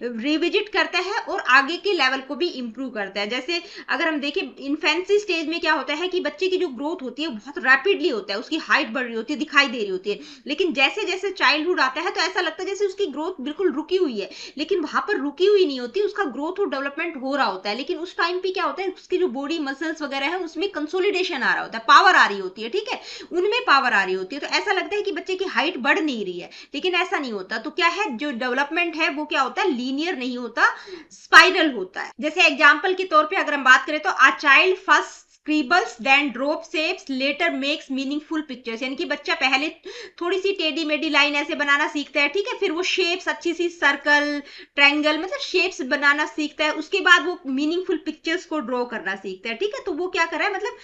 Speaker 1: रिविजिट करता है और आगे के लेवल को भी इंप्रूव करता है। जैसे अगर हम देखें इन्फेंसी स्टेज में क्या होता है कि बच्चे की जो ग्रोथ होती है बहुत रैपिडली होता है, उसकी हाइट बढ़ रही होती है, दिखाई दे रही होती है, लेकिन जैसे जैसे चाइल्डहुड आता है तो ऐसा लगता है जैसे उसकी ग्रोथ बिल्कुल रुकी हुई है, लेकिन वहां पर रुकी हुई नहीं होती, उसका ग्रोथ और डेवलपमेंट हो रहा होता है, लेकिन उस टाइम पे क्या होता है, उसकी जो बॉडी मसल्स वगैरह है उसमें कंसोलिडेशन आ रहा होता है, पावर आ रही होती है, ठीक है, उनमें पावर आ रही होती है, तो ऐसा लगता है कि बच्चे की हाइट बढ़ नहीं रही है, लेकिन ऐसा नहीं होता। तो क्या है, जो डेवलपमेंट है वो क्या होता है, लीनियर नहीं होता, स्पाइरल होता है। जैसे एग्जांपल के तौर पे अगर हम बात करें तो a child first scribbles then drop shapes later makes meaningful pictures, यानी कि बच्चा पहले थोड़ी सी टेढ़ी मेढ़ी लाइन ऐसे बनाना सीखता है, ठीक है, फिर वो शेप्स अच्छी सी सर्कल ट्रायंगल मतलब शेप्स बनाना सीखता है, उसके बाद वो मीनिंगफुल पिक्चर्स को ड्रॉ करना सीखता है, ठीक है। तो वो क्या कर रहा है, मतलब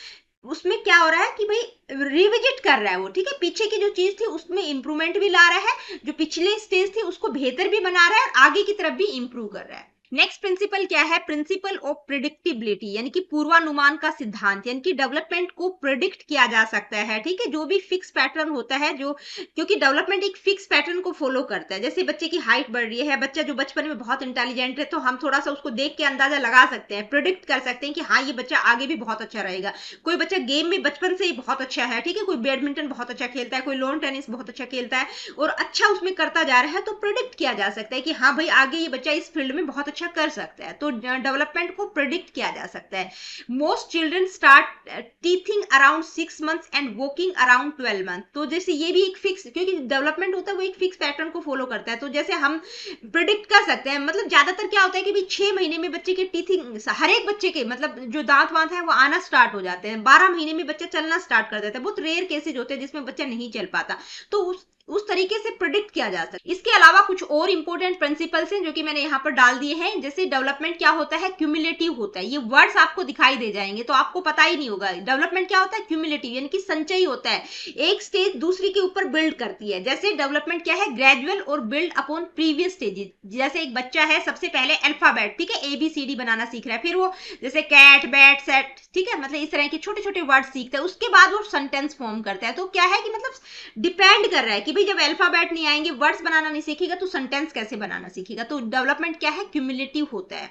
Speaker 1: उसमें क्या हो रहा है कि भाई रिविजिट कर रहा है वो, ठीक है, पीछे की जो चीज थी उसमें इंप्रूवमेंट भी ला रहा है, जो पिछले स्टेज थी उसको बेहतर भी बना रहा है और आगे की तरफ भी इंप्रूव कर रहा है। नेक्स्ट प्रिंसिपल क्या है, प्रिंसिपल ऑफ प्रिडिक्टिबिलिटी, यानी कि पूर्वानुमान का सिद्धांत, यानी कि डेवलपमेंट को प्रिडिक्ट किया जा सकता है, ठीक है, जो भी फिक्स पैटर्न होता है, जो क्योंकि डेवलपमेंट एक फिक्स पैटर्न को फॉलो करता है। जैसे बच्चे की हाइट बढ़ रही है, बच्चा जो बचपन में बहुत इंटेलिजेंट है, तो हम थोड़ा सा उसको देख के अंदाजा लगा सकते हैं, प्रिडिक्ट कर सकते हैं कि हाँ ये बच्चा आगे भी बहुत अच्छा रहेगा। कोई बच्चा गेम में बचपन से ही बहुत अच्छा है, ठीक है, कोई बैडमिंटन बहुत अच्छा खेलता है, कोई लॉन टेनिस बहुत अच्छा खेलता है और अच्छा उसमें करता जा रहा है, तो प्रिडिक्ट किया जा सकता है कि हाँ भाई आगे ये बच्चा इस फील्ड में बहुत बच्चा कर सकता है। तो डेवलपमेंट को प्रिडिक्ट किया जा सकता है। Most children start teething around 6 months and walking around 12 month. तो जैसे ये भी एक फिक्स, क्योंकि डेवलपमेंट होता है वो एक फिक्स पैटर्न को फॉलो करता है, तो जैसे हम प्रिडिक्ट कर सकते हैं। मतलब ज्यादातर क्या होता है कि 6 महीने में बच्चे के टीथिंग, हर एक बच्चे के मतलब जो दांत वांत है वो आना स्टार्ट हो जाते हैं। 12 महीने में बच्चा चलना स्टार्ट कर देता है। बहुत रेयर केसेज होते हैं जिसमें बच्चा नहीं चल पाता, तो उस तरीके से प्रिडिक्ट किया जा सकता है। इसके अलावा कुछ और इंपॉर्टेंट प्रिंसिपल्स हैं जो कि मैंने यहाँ पर डाल दिए हैं। जैसे डेवलपमेंट क्या होता है, क्यूमुलेटिव होता है। ये वर्ड्स आपको दिखाई दे जाएंगे तो आपको पता ही नहीं होगा। डेवलपमेंट क्या होता है, क्यूमुलेटिव, यानी कि संचयी होता है, एक स्टेज दूसरी के ऊपर बिल्ड करती है। जैसे डेवलपमेंट क्या है, ग्रेजुअल और बिल्ड अपॉन प्रीवियस स्टेजेस। जैसे एक बच्चा है, सबसे पहले अल्फाबेट, ठीक है, ABCD बनाना सीख रहा है, फिर वो जैसे कैट बैट सेट, ठीक है, मतलब इस तरह के छोटे छोटे वर्ड सीखता है, उसके बाद वो सेंटेंस फॉर्म करता है। तो क्या है कि मतलब डिपेंड कर रहा है कि भाई जब अल्फाबेट नहीं आएंगे, वर्ड्स बनाना नहीं सीखेगा, तो सेंटेंस कैसे बनाना सीखेगा। तो डेवलपमेंट क्या है, क्यूमुलेटिव होता है।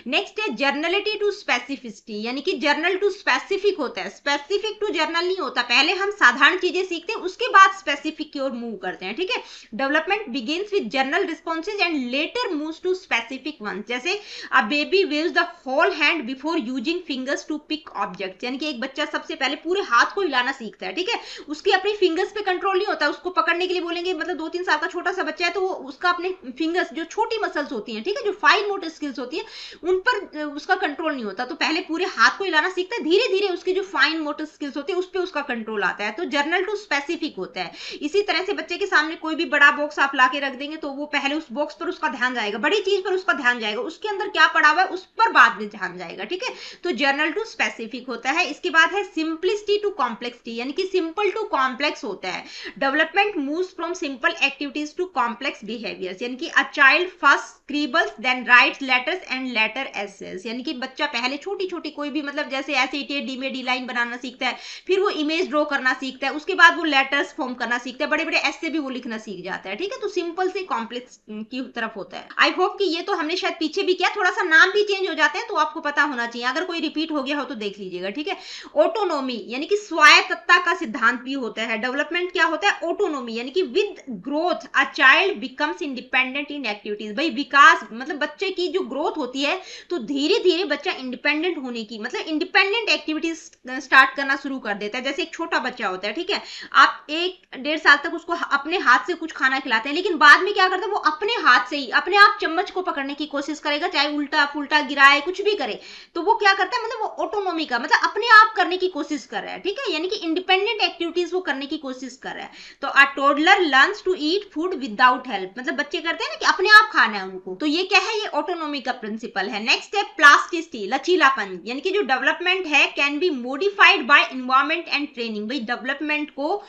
Speaker 1: नेक्स्ट है जर्नलिटी टू स्पेसिफिसिटी, यानी कि जर्नल टू स्पेसिफिक होता है, स्पेसिफिक टू जर्नल नहीं होता। पहले हम साधारण चीजें सीखते हैं, उसके बाद स्पेसिफिक की ओर मूव करते हैं, ठीक है। Development begins with general responses and later moves to specific ones. जैसे a baby waves the whole hand before using fingers to pick object, यानी कि एक बच्चा सबसे पहले पूरे हाथ को हिलाना सीखता है, ठीक है। उसकी अपनी फिंगर्स पे कंट्रोल नहीं होता, उसको पकड़ने के लिए बोलेंगे, मतलब 2-3 साल का छोटा सा बच्चा है तो वो उसका अपने फिंगर्स, जो छोटी मसल्स होती हैं, ठीक है, जो फाइन मोटर स्किल्स होती है, उन पर उसका कंट्रोल नहीं होता। तो पहले पूरे हाथ को हिलाना सीखता है, धीरे धीरे उसकी जो फाइन मोटर स्किल्स होती है उस पर उसका कंट्रोल आता है। तो जर्नल टू स्पेसिफिक होता है। इसी तरह से बच्चे के सामने कोई भी बड़ा बॉक्स आप ला के रख देंगे तो वो पहले उस बॉक्स पर उसका ध्यान जाएगा, बड़ी चीज पर उसका ध्यान जाएगा, उसके अंदर क्या पड़ा हुआ है उस पर बाद में ध्यान जाएगा, ठीक है। तो जर्नल टू स्पेसिफिक होता है। इसके बाद है सिंपलिसिटी टू कॉम्प्लेक्सिटी, यानी कि सिंपल टू कॉम्प्लेक्स होता है। Development moves from simple activities to complex behaviours, यानी कि a child first scribbles then writes letters and later essays, यानी कि बच्चा पहले छोटी छोटी कोई भी, मतलब जैसे ऐसे डी में डी लाइन बनाना सीखता है, फिर वो इमेज ड्रॉ करना सीखता है, उसके बाद वो लेटर्स फॉर्म करना सीखता है, बड़े बड़े ऐसे भी वो लिखना सीख जाता है, ठीक है। तो सिंपल से कॉम्प्लेक्स की तरफ होता है। आई होप कि ये तो हमने शायद पीछे भी किया, थोड़ा सा नाम भी चेंज हो जाते हैं तो आपको पता होना चाहिए, अगर कोई रिपीट हो गया हो तो देख लीजिएगा, ठीक है। ऑटोनोमी, यानी कि स्वायत्तता का सिद्धांत भी होता है। डेवलपमेंट क्या होता है, ऑटोनोमी, यानी कि with growth a child becomes independent in activities. भाई विकास मतलब बच्चे की जो ग्रोथ होती है तो धीरे धीरे बच्चा इंडिपेंडेंट होने की, मतलब इंडिपेंडेंट एक्टिविटीज स्टार्ट करना शुरू कर देता है। जैसे एक छोटा बच्चा होता है, ठीक है, आप 1-1.5 साल तक उसको अपने हाथ से कुछ खाना खिलाते हैं, लेकिन बाद में क्या करता है, वो अपने हाथ से ही अपने आप चम्मच को पकड़ने की कोशिश करेगा, चाहे उल्टा पुल्टा गिराए कुछ भी करे, तो वो क्या करता है, मतलब वो ऑटोनोमी का मतलब अपने आप करने की कोशिश कर रहा है, ठीक है, यानी कि इंडिपेंडेंट एक्टिविटीज वो करने की कोशिश कर रहा है। तो a toddler learns to eat food without help, मतलब बच्चे करते हैं ना कि अपने आप खाना है उनको, तो ये क्या है, ये ऑटोनोमी का प्रिंसिपल है। नेक्स्ट है प्लास्टिसिटी, लचीलापन, यानी कि जो डेवलपमेंट है can be modified by environment and training. भाई डेवलपमेंट को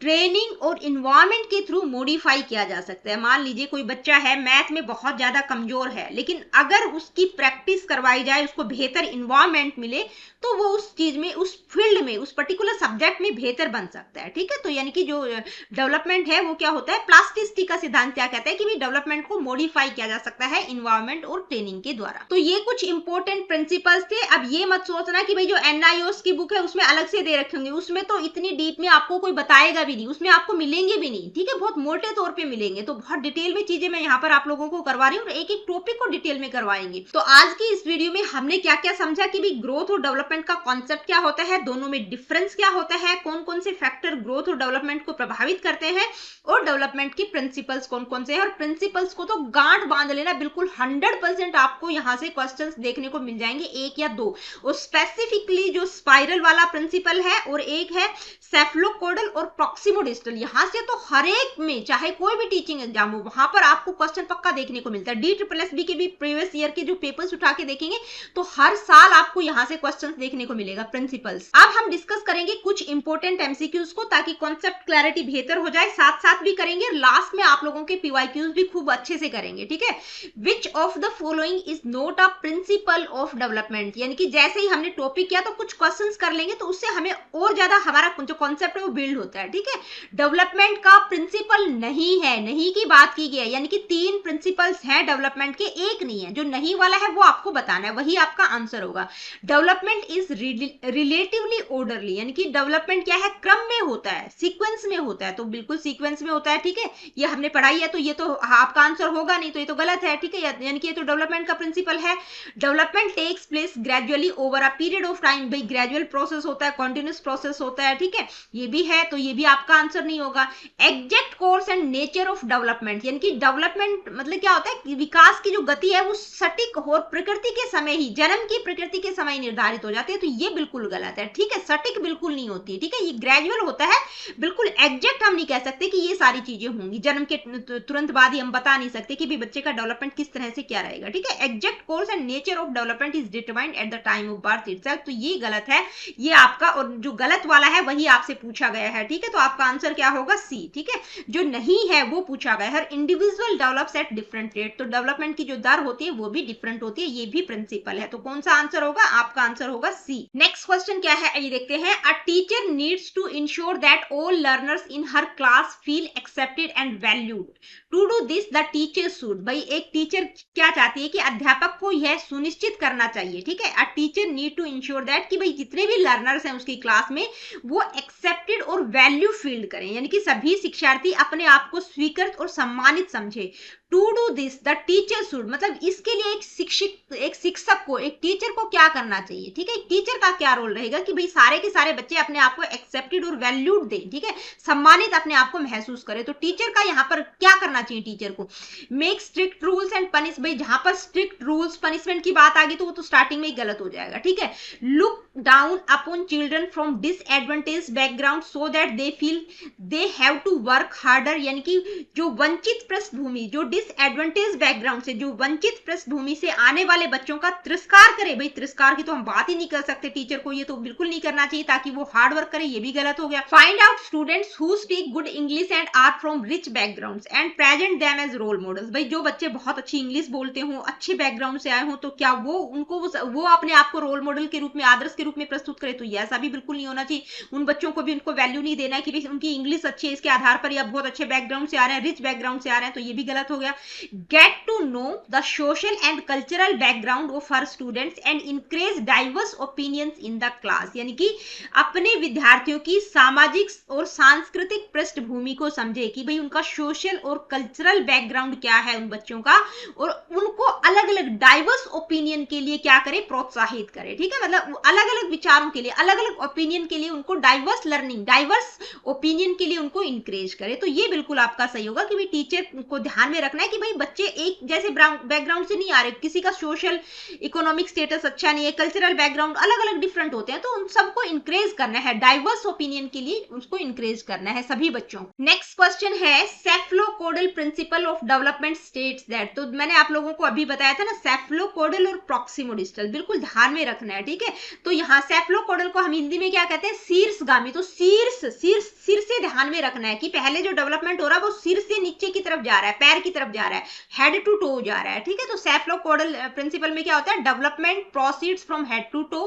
Speaker 1: ट्रेनिंग और इन्वायरमेंट के थ्रू मॉडिफाई किया जा सकता है। मान लीजिए कोई बच्चा है मैथ में बहुत ज्यादा कमजोर है, लेकिन अगर उसकी प्रैक्टिस करवाई जाए, उसको बेहतर इन्वायरमेंट मिले, तो वो उस चीज में, उस फील्ड में, उस पर्टिकुलर सब्जेक्ट में बेहतर बन सकता है, ठीक है। तो यानी कि जो डेवलपमेंट है वो क्या होता है, प्लास्टिसिटी का सिद्धांत क्या कहता है कि डेवलपमेंट को मॉडिफाई किया जा सकता है इन्वायरमेंट और ट्रेनिंग के द्वारा। तो ये कुछ इंपॉर्टेंट प्रिंसिपल्स थे। अब ये मत सोचना कि भाई जो NIOS की बुक है उसमें अलग से दे रखे होंगे, उसमें तो इतनी डीप में आपको कोई बताएगा भी नहीं, उसमें आपको मिलेंगे भी नहीं, ठीक है, बहुत मोटे तौर पे मिलेंगे। तो बहुत डिटेल में चीजें मैं यहाँ पर आप लोगों को करवा रही हूँ और एक एक टॉपिक को डिटेल में करवाएंगे। तो आज की इस वीडियो में हमने क्या क्या समझा कि भी ग्रोथ और डेवलपमेंट का कॉन्सेप्ट क्या होता है, दोनों में डिफरेंस क्या होता है, कौन कौन से फैक्टर ग्रोथ और डेवलपमेंट को प्रभावित करते हैं, और डेवलपमेंट की प्रिंसिपल्स कौन कौन से हैं। और प्रिंसिपल्स को तो गांठ बांध लेना, बिल्कुल 100% आपको यहाँ से क्वेश्चंस देखने को मिल जाएंगे, 1 या 2। और स्पेसिफिकली जो स्पाइरल वाला प्रिंसिपल है और एक है सेफलोकोडल और प्रॉक्सिमोडिस्टल, यहाँ से तो हर एक में चाहे कोई भी टीचिंग एग्जाम हो वहां पर आपको क्वेश्चन पक्का देखने को मिलता है। DSSB के भी प्रीवियस ईयर के जो पेपर्स उठा के देखेंगे तो हर साल आपको यहाँ से क्वेश्चंस देखने को मिलेगा प्रिंसिपल्स। अब हम डिस्कस करेंगे कुछ इंपॉर्टेंट MCQs को, ताकि कॉन्सेप्ट क्लैरिटी बेहतर हो जाए, साथ साथ भी करेंगे, लास्ट में आप लोगों के PYQs भी खूब अच्छे से करेंगे, ठीक है। विच of the following is not a principal of development, यानी कि जैसे ही हमने टॉपिक किया तो कुछ क्वेश्चंस कर लेंगे तो उससे हमें और ज्यादा हमारा जो कॉन्सेप्ट है वो बिल्ड होता है, ठीक ठीक है। डेवलपमेंट का प्रिंसिपल नहीं है, नहीं की बात की गई है, यानी कि 3 प्रिंसिपल्स हैं डेवलपमेंट के, एक नहीं है। जो नहीं वाला है वो आपको बताना है, वही आपका आंसर होगा। डेवलपमेंट इज रिलेटिवली ऑर्डरली, यानी कि डेवलपमेंट क्या है, क्रम में होता है, सीक्वेंस में होता है, तो बिल्कुल सीक्वेंस में होता है, ठीक है। ये हमने पढ़ाई है तो ये तो आपका आंसर होगा नहीं, तो ये तो गलत है, ठीक है, यानी कि ये तो डेवलपमेंट का प्रिंसिपल है। Development takes place gradually over a period of time, भाई ग्रेजुअल प्रोसेस होता है, कॉन्टिन्यूस प्रोसेस होता है, ठीक है, ये भी है, तो ये भी आपका आंसर नहीं होगा। Exact course and nature of development, यानी कि डेवलपमेंट मतलब क्या होता है, विकास की जो गति है वो सटीक और प्रकृति के समय ही, जन्म की प्रकृति के समय निर्धारित हो जाती है, तो ये बिल्कुल गलत है, ठीक है, सटीक बिल्कुल नहीं होती है, ठीक है, ये ग्रेजुअल होता है, बिल्कुल एग्जैक्ट हम नहीं कह सकते कि ये सारी चीजें होंगी, जन्म के तुरंत बाद ही हम बता नहीं सकते कि भी बच्चे का डेवलपमेंट किस तरह से क्या रहेगा, ठीक है। Exact course and nature of development is determined at the time of birth itself, तो ये गलत है, ये आपका, और जो गलत वाला है वही आपसे पूछा गया है, ठीक है, तो आपका आंसर क्या होगा, सी, ठीक है। जो नहीं है वो पूछा गया है, हर individual develops at different rate, तो डेवलपमेंट की जो दर होती है वो भी डिफरेंट होती है, ये भी प्रिंसिपल है, तो कौन सा आंसर होगा, आपका आंसर होगा सी। नेक्स्ट क्वेश्चन क्या है, ये देखते हैं। A teacher needs to ensure that all learners in her class feel accepted and valued, to do this the teacher should, भाई एक टीचर क्या चाहती है कि अध्यापक को यह सुनिश्चित करना चाहिए, ठीक है, a teacher need to ensure that कि भाई जितने भी लर्नर्स हैं उसकी क्लास में वो एक्सेप्टेड और वैल्यू फील करें, यानी कि सभी शिक्षार्थी अपने आप को स्वीकृत और सम्मानित समझे। To do this the teacher should, मतलब इसके लिए एक शिक्षक को, एक टीचर को क्या करना चाहिए, ठीक है, एक टीचर का क्या रोल रहेगा कि भाई सारे के सारे बच्चे अपने आप को एक्सेप्टेड और वैल्यूड दें, ठीक है, सम्मानित अपने आप को महसूस करें, तो टीचर का यहाँ पर क्या करना चाहिए, टीचर को make strict rules and punish, भाई जहां पर स्ट्रिक्ट रूल्स पनिशमेंट की बात आ गई तो वो तो स्टार्टिंग में ही गलत हो जाएगा, ठीक है। Look down upon children from disadvantage background so that they feel they have to work harder, यानी कि जो वंचित पृष्ठभूमि, जो डिसएडवांटेज बैकग्राउंड से, जो वंचित पृष्ठभूमि से आने वाले बच्चों का तिरस्कार करे, भाई तिरस्कार की तो हम बात ही नहीं कर सकते, टीचर को ये तो बिल्कुल नहीं करना चाहिए ताकि वो हार्ड वर्क करे, ये भी गलत हो गया। Find out students who speak good English and are from rich backgrounds and present them as role models, भाई जो बच्चे बहुत अच्छी इंग्लिश बोलते हो, अच्छे बैकग्राउंड से आए हो, तो क्या वो उनको वो अपने आप को रोल मॉडल के रूप में, आदर्श के रूप में प्रस्तुत करे, तो ये ऐसा भी बिल्कुल नहीं होना चाहिए। उन बच्चों को भी उनको वैल्यू नहीं देना है कि उनकी इंग्लिश अच्छी है इसके आधार पर या बहुत अच्छे बैकग्राउंड से आ रहे हैं, रिच बैकग्राउंड से आ रहे हैं, तो ये भी गलत हो गया। Get to know the social and cultural background of her students and encourage diverse opinions in the class, यानी कि अपने विद्यार्थियों की सामाजिक और सांस्कृतिक पृष्ठभूमि को समझे कि भाई उनका सोशल और कल्चरल बैकग्राउंड क्या है उन बच्चों का, और उनको अलग अलग डाइवर्स ओपिनियन के लिए क्या करे, प्रोत्साहित करे, ठीक है, मतलब अलग अलग विचारों के लिए, अलग अलग ओपिनियन के लिए उनको डाइवर्स लर्निंग, डाइवर्स ओपिनियन के लिए उनको इंकरेज करे, तो ये बिल्कुल आपका सही होगा कि भाई टीचर को ध्यान में रखना है कि भाई बच्चे एक जैसे बैकग्राउंड से नहीं आ रहे, किसी का सोशल इकोनॉमिक स्टेटस अच्छा नहीं है, कल्चरल बैकग्राउंड अलग अलग डिफरेंट होते हैं, तो उन सबको इंकरेज करना है, डाइवर्स ओपिनियन के लिए उसको इंकरेज करना है सभी बच्चों। नेक्स्ट क्वेश्चन है, cephalopodal principle of development states that, तो मैंने आप लोगों को अभी बताया था ना, सेफलोपोडल और प्रॉक्सिमोडिस्टल, बिल्कुल ध्यान में रखना है, ठीक है। तो यहाँ सेफलोपोडल को हम हिंदी में क्या कहते हैं, शीर्षगामी, तो सिर से ध्यान में रखना है कि पहले जो डेवलपमेंट हो रहा है वो सिर से नीचे की तरफ जा रहा है, पैर की तरफ जा रहा है, हेड टू टो जा रहा है, ठीक है। तो सेफलोपोडल प्रिंसिपल में क्या होता है, development proceeds from head to toe,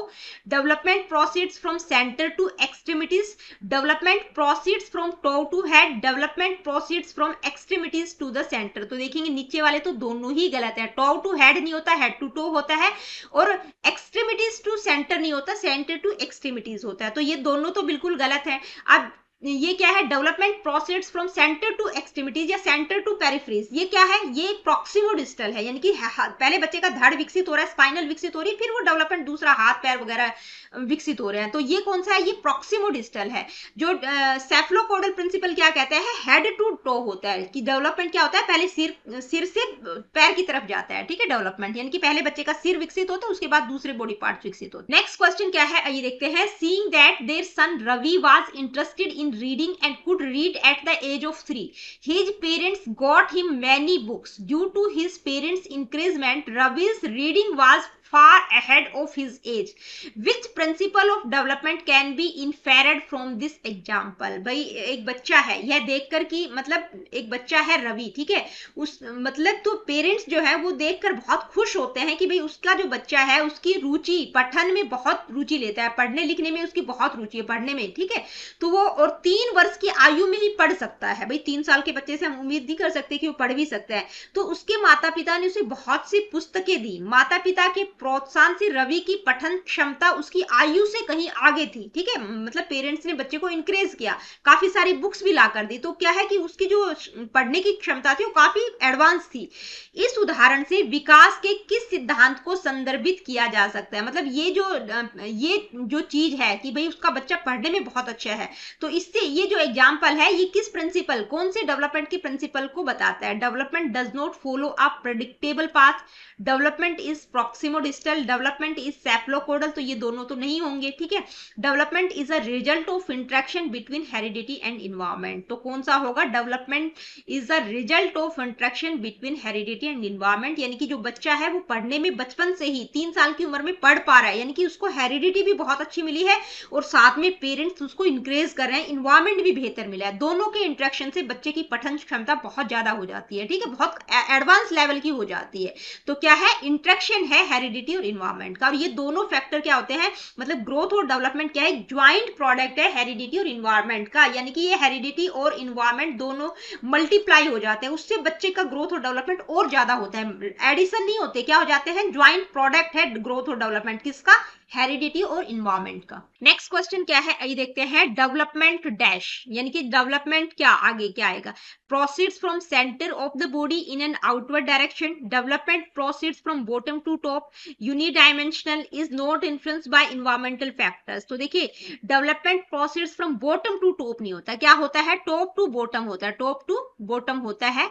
Speaker 1: development proceeds from centre to extremities, development proceeds from toe to head, development proceeds from extremities to the centre, तो देखेंगे नीचे वाले तो दोनों ही गलत है, टो टू हेड नहीं होता, हेड टू टो होता है, और एक्सट्रीमिटीज टू सेंटर नहीं होता, सेंटर टू एक्सट्रीमिटीज होता है, तो ये दोनों तो बिल्कुल गलत है। अब ये क्या है, development proceeds from centre to extremities या सेंटर टू पेरिफेरीज, ये क्या है, ये प्रॉक्सिमोडिस्टल है, यानी कि पहले बच्चे का धड़ विकसित हो रहा है, स्पाइनल विकसित हो रही है, फिर वो डेवलपमेंट दूसरा हाथ पैर वगैरह विकसित हो रहे हैं, तो ये कौन सा है, ये प्रॉक्सिमोडिस्टल है। जो सेफलोपोडल प्रिंसिपल क्या कहता है, हेड टू टो होता है, कि डेवलपमेंट क्या होता है, पहले सिर से पैर की तरफ जाता है, ठीक है, डेवलपमेंट यानी कि पहले बच्चे का सिर विकसित होता है, उसके बाद दूसरे बॉडी पार्ट विकसित होते हैं। नेक्स्ट क्वेश्चन क्या है, ये देखते हैं। Seeing that their son Ravi was interested in reading and could read at the age of 3. His parents got him many books. Due to his parents' encouragement, Ravi's reading was far ahead of his age. Which principle of development can be inferred from this example? भाई एक बच्चा है, यह देखकर कि मतलब एक बच्चा है रवि, ठीक है, उस मतलब तो पेरेंट्स जो है वो देखकर बहुत खुश होते हैं कि भाई उसका जो बच्चा है उसकी रुचि पठन में बहुत रुचि लेता है, पढ़ने लिखने में उसकी बहुत रुचि है, पढ़ने में, ठीक है, तो वो और 3 वर्ष की आयु में ही पढ़ सकता है। भाई 3 साल के बच्चे से हम उम्मीद नहीं कर सकते कि वो पढ़ भी सकता है। तो उसके माता पिता ने उसे बहुत सी पुस्तकें दी। माता पिता के प्रोत्साहन से रवि की पठन क्षमता उसकी आयु से कहीं आगे थी, ठीक है, मतलब पेरेंट्स ने बच्चे को इंकरेज किया, काफी सारी बुक्स भी ला कर दी, तो क्या है कि उसकी जो पढ़ने की क्षमता थी वो काफी एडवांस थी। इस उदाहरण से विकास के किस सिद्धांत को संदर्भित किया जा सकता है? मतलब ये जो चीज है कि भाई उसका बच्चा पढ़ने में बहुत अच्छा है, तो इससे ये जो एग्जाम्पल है ये किस प्रिंसिपल, कौन से डेवलपमेंट के प्रिंसिपल को बताता है? Development does not follow a predictable path, development is proximodistal, development is cephalocaudal, तो ये दोनों तो नहीं होंगे, ठीक है। Development is a result of interaction between heredity and environment, तो कौन सा होगा? Development is a result of interaction between heredity and environment, यानी कि जो बच्चा है वो पढ़ने में बचपन से ही 3 साल की उम्र में पढ़ पा रहा है, यानी कि उसको हेरिडिटी भी बहुत अच्छी मिली है और साथ में पेरेंट्स उसको इंकरेज कर रहे हैं, इन्वायरमेंट भी बेहतर मिला है, दोनों के इंटरेक्शन से बच्चे की पठन क्षमता बहुत ज्यादा हो जाती है, ठीक है, बहुत एडवांस लेवल की हो जाती है। तो क्या है? इंटरेक्शन है हेरिडिटी और इन्वायरमेंट का, और ये दोनों फैक्टर क्या होते हैं, मतलब ग्रोथ और डेवलपमेंट क्या है? ज्वाइंट प्रोडक्ट है हेरिडिटी और इन्वायरमेंट का, यानी कि ये हेरिडिटी और इन्वायरमेंट दोनों मल्टीप्लाई हो जाते हैं, उससे बच्चे का ग्रोथ और डेवलपमेंट और ज्यादा होता है, एडिशन नहीं होते, क्या हो जाते हैं? ज्वाइंट प्रोडक्ट है ग्रोथ और डेवलपमेंट, किसका? हेरिडिटी और इन्वायरमेंट का। नेक्स्ट क्वेश्चन क्या है, ये देखते हैं, डेवलपमेंट डैश, यानी कि डेवलपमेंट क्या आगे क्या आएगा? Proceeds from centre of the body in an outward direction, development proceeds from bottom to top, unidimensional, is not influenced by environmental factors. तो देखिए development proceeds from bottom to top नहीं होता, क्या होता है? टॉप टू बॉटम होता है, top to bottom होता है,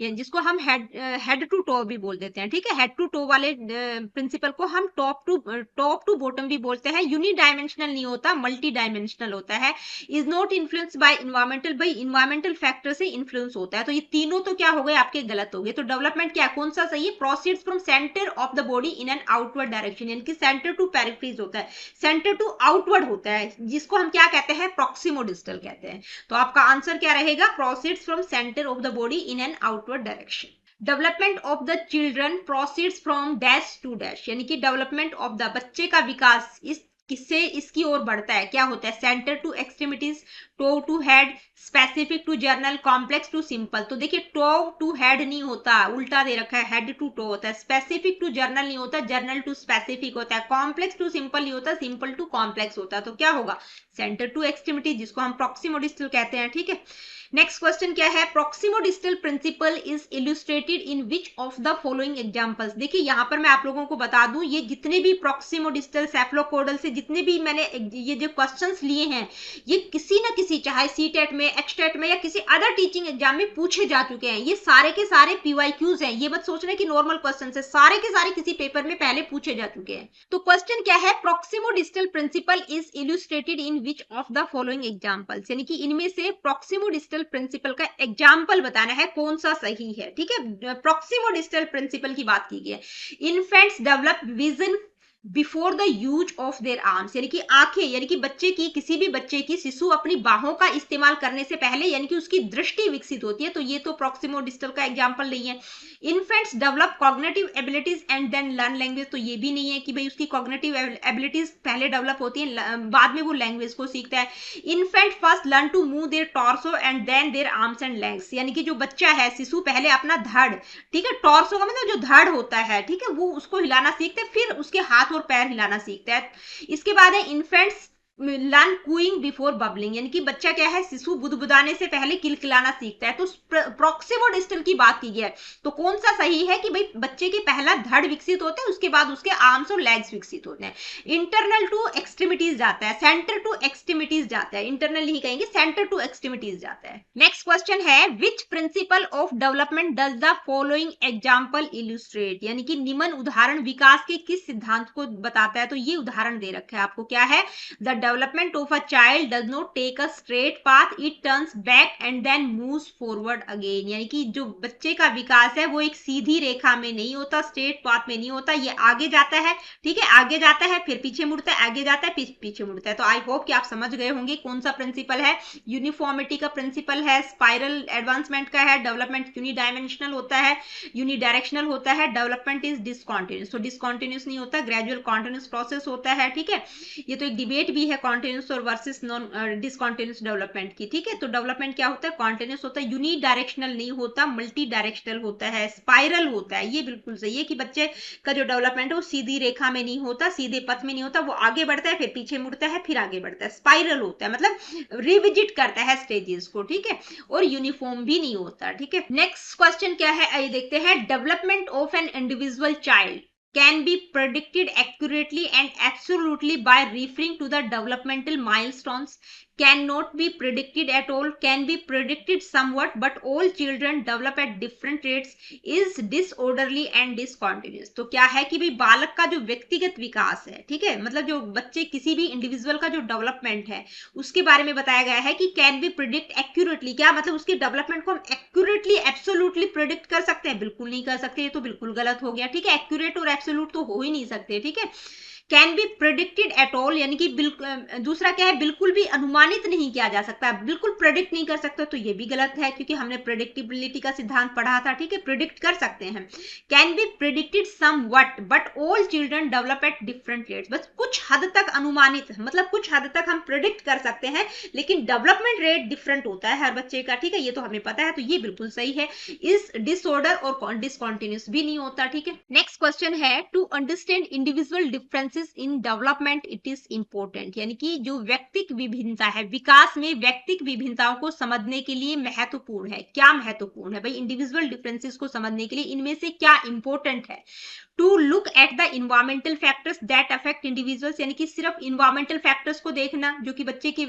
Speaker 1: जिसको हम हेड टू टॉप भी बोल देते हैं, ठीक है, हेड टू टो वाले प्रिंसिपल को हम टॉप टू बॉटम भी बोलते हैं। यूनिडायमेंशनल नहीं होता, मल्टी डायमेंशनल होता है। Is not influenced by environmental, भाई इन्वायरमेंटल फैक्टर से इन्फ्लुएंस होता है, तो ये तीनों तो क्या हो गए आपके? गलत हो गए। तो डेवलपमेंट क्या, कौन सा सही है? Proceeds from centre of the body in an outward direction, यानी कि सेंटर टू पेरिफेरीज होता है, सेंटर टू आउटवर्ड होता है, जिसको हम क्या कहते हैं? प्रॉक्सिमोडिस्टल कहते हैं। तो आपका आंसर क्या रहेगा? Proceeds from centre of the body in an outward direction. Development of the children proceeds from dash to dash, यानी कि डेवलपमेंट ऑफ द बच्चे का विकास इस किससे इसकी ओर बढ़ता है, क्या होता है? Centre to extremities, toe to head, specific to general, complex to simple. तो देखिए टो टू हेड नहीं होता, उल्टा दे रखा है, हेड टू टो होता है, स्पेसिफिक टू जर्नल नहीं होता, जर्नल टू स्पेसिफिक होता है, कॉम्प्लेक्स टू सिंपल नहीं होता, सिंपल टू कॉम्प्लेक्स होता है। तो क्या होगा? सेंटर टू एक्सट्रीमिटी, जिसको हम प्रॉक्सिमोडिस्टल कहते हैं, ठीक है। नेक्स्ट क्वेश्चन क्या है? Proximodistal principle is illustrated in which of the following examples. देखिए यहाँ पर मैं आप लोगों को बता दूं, ये जितने भी प्रॉक्सिमोडिस्टल सेफलोकोडल से जितने भी मैंने ये जो क्वेश्चंस लिए हैं, ये किसी ना किसी, चाहे सीटेट में, एक्सटेट में या किसी अदर टीचिंग एग्जाम में पूछे जा चुके हैं। ये सारे के सारे पीवाईक्यूज हैं, ये मत सोचना कि नॉर्मल क्वेश्चन है, सारे के सारे किसी पेपर में पहले पूछे जा चुके हैं। तो क्वेश्चन क्या है? Proximodistal principle is illustrated in which of the following examples, यानी कि इनमें से प्रॉक्सिमोडिस्टल प्रिंसिपल का एग्जाम्पल बताना है, कौन सा सही है, ठीक है। प्रॉक्सिमोडिस्टल प्रिंसिपल की बात की गई है। Infants develop vision before the use of their arms, यानी कि आंखें, यानी कि बच्चे की, किसी भी बच्चे की, शिशु अपनी बाहों का इस्तेमाल करने से पहले यानी कि उसकी दृष्टि विकसित होती है, तो ये तो प्रॉक्सिमोडिस्टल का एग्जांपल नहीं है। Infants develop cognitive abilities and then learn language, तो ये भी नहीं है कि भाई उसकी कॉग्निटिव एबिलिटीज पहले डेवलप होती है, बाद में वो लैंग्वेज को सीखता है। Infant first learn to move their torso and then their arms and legs, यानी कि जो बच्चा है, शिशु पहले अपना धड़, ठीक है, टॉर्सो का मतलब जो धड़ होता है, ठीक है, वो उसको हिलाना सीखते, फिर उसके हाथ और पैर हिलाना सीखता है। इसके बाद है infants learn cooing before bubbling, यानी कि बच्चा क्या है, शिशु बुदबुदाने से पहले किलकिलाना सीखता है। तो प्रॉक्सिमोडिस्टल की बात की गई है, तो कौन सा सही है कि भाई बच्चे के पहला धड़ विकसित होते हैं, उसके बाद उसके आर्म्स और लेग्स विकसित होते हैं। इंटरनल टू एक्सट्रीमिटीज जाता है, सेंटर टू एक्सट्रीमिटीज जाता है, इंटरनल ही कहेंगे, सेंटर टू एक्सट्रीमिटीज जाता है। नेक्स्ट क्वेश्चन है, which principle of development does the following example illustrate, यानी कि निम्न उदाहरण विकास के किस सिद्धांत को बताता है? तो ये उदाहरण दे रखा है आपको, क्या है? The development of a child does not take a straight path, it turns back and then moves forward again. यानी कि जो बच्चे का विकास है वो एक सीधी रेखा में नहीं होता, स्ट्रेट पाथ में नहीं होता, ये आगे जाता है, ठीक है, आगे जाता है फिर पीछे मुड़ता है, आगे जाता है पीछे मुड़ता है। तो आई होप कि आप समझ गए होंगे कौन सा प्रिंसिपल है, यूनिफॉर्मिटी का प्रिंसिपल है, स्पाइरल एडवांसमेंट का है, डेवलपमेंट यूनिडायमेंशनल होता है, यूनिडायरेक्शनल होता है, डेवलपमेंट इज डिसकॉन्टिन्यूस, तो डिसकॉन्टिन्यूस नहीं होता, ग्रेजुअल कॉन्टिन्यूस प्रोसेस होता है, ठीक है। ये तो एक डिबेट भी है कॉन्टिन्यूस और वर्सेस नॉन डिसकॉन्टिन्यूस डेवलपमेंट की, ठीक है। तो डेवलपमेंट क्या होता है, कॉन्टिन्यूस होता है, यूनिडायरेक्शनल नहीं होता, मल्टी डायरेक्शनल होता है, स्पाइरल होता है। ये बिल्कुल सही है कि बच्चे का जो डेवलपमेंट है वो सीधी रेखा में नहीं होता, सीधे पथ में नहीं होता, वो आगे बढ़ता है फिर पीछे मुड़ता है फिर आगे बढ़ता है, स्पाइरल होता है, मतलब रिविजिट करता है स्टेजेस को, ठीक है, और यूनिफॉर्म भी नहीं होता, ठीक है। नेक्स्ट क्वेश्चन क्या है, आइए देखते हैं। Development of an individual child can be predicted accurately and absolutely by referring to the developmental milestones, cannot be predicted at all, can be predicted somewhat, but all children develop at different rates, is disorderly and discontinuous। तो क्या है कि भाई बालक का जो व्यक्तिगत विकास है, ठीक है, मतलब जो बच्चे किसी भी इंडिविजुअल का जो डेवलपमेंट है उसके बारे में बताया गया है कि कैन बी प्रिडिक्ट एक्यूरेटली, क्या मतलब उसके डेवलपमेंट को हम एक्यूरेटली एब्सोल्युटली प्रिडिक्ट कर सकते हैं? बिल्कुल नहीं कर सकते, ये तो बिल्कुल गलत हो गया, ठीक है। एक्यूरेट और एब्सोल्यूट तो हो ही नहीं सकते, ठीक है। Can be predicted at all, यानी कि दूसरा क्या है, बिल्कुल भी अनुमानित नहीं किया जा सकता, बिल्कुल प्रेडिक्ट नहीं कर सकते, तो ये भी गलत है क्योंकि हमने प्रेडिक्टिबिलिटी का सिद्धांत पढ़ा था, ठीक है, प्रिडिक्ट कर सकते हैं। Can be predicted somewhat but all children develop at different rates, बस कुछ हद तक अनुमानित, मतलब कुछ हद तक हम प्रिडिक्ट कर सकते हैं, लेकिन डेवलपमेंट रेट डिफरेंट होता है हर बच्चे का, ठीक है, ये तो हमें पता है, तो ये बिल्कुल सही है। इस डिसऑर्डर और डिसकॉन्टिन्यूस भी नहीं होता, ठीक है। नेक्स्ट क्वेश्चन है, to understand individual differences in development it is important, यानी कि जो व्यक्तिक विभिन्नता है विकास में, व्यक्तिक विभिन्नताओं को समझने के लिए महत्वपूर्ण है। क्या महत्वपूर्ण है भाई इंडिविजुअल डिफरेंसेस को समझने के लिए, इनमें से क्या इंपॉर्टेंट है? To look at the environmental factors that affect individuals, यानी कि सिर्फ इन्वायरमेंटल फैक्टर्स को देखना जो कि बच्चे के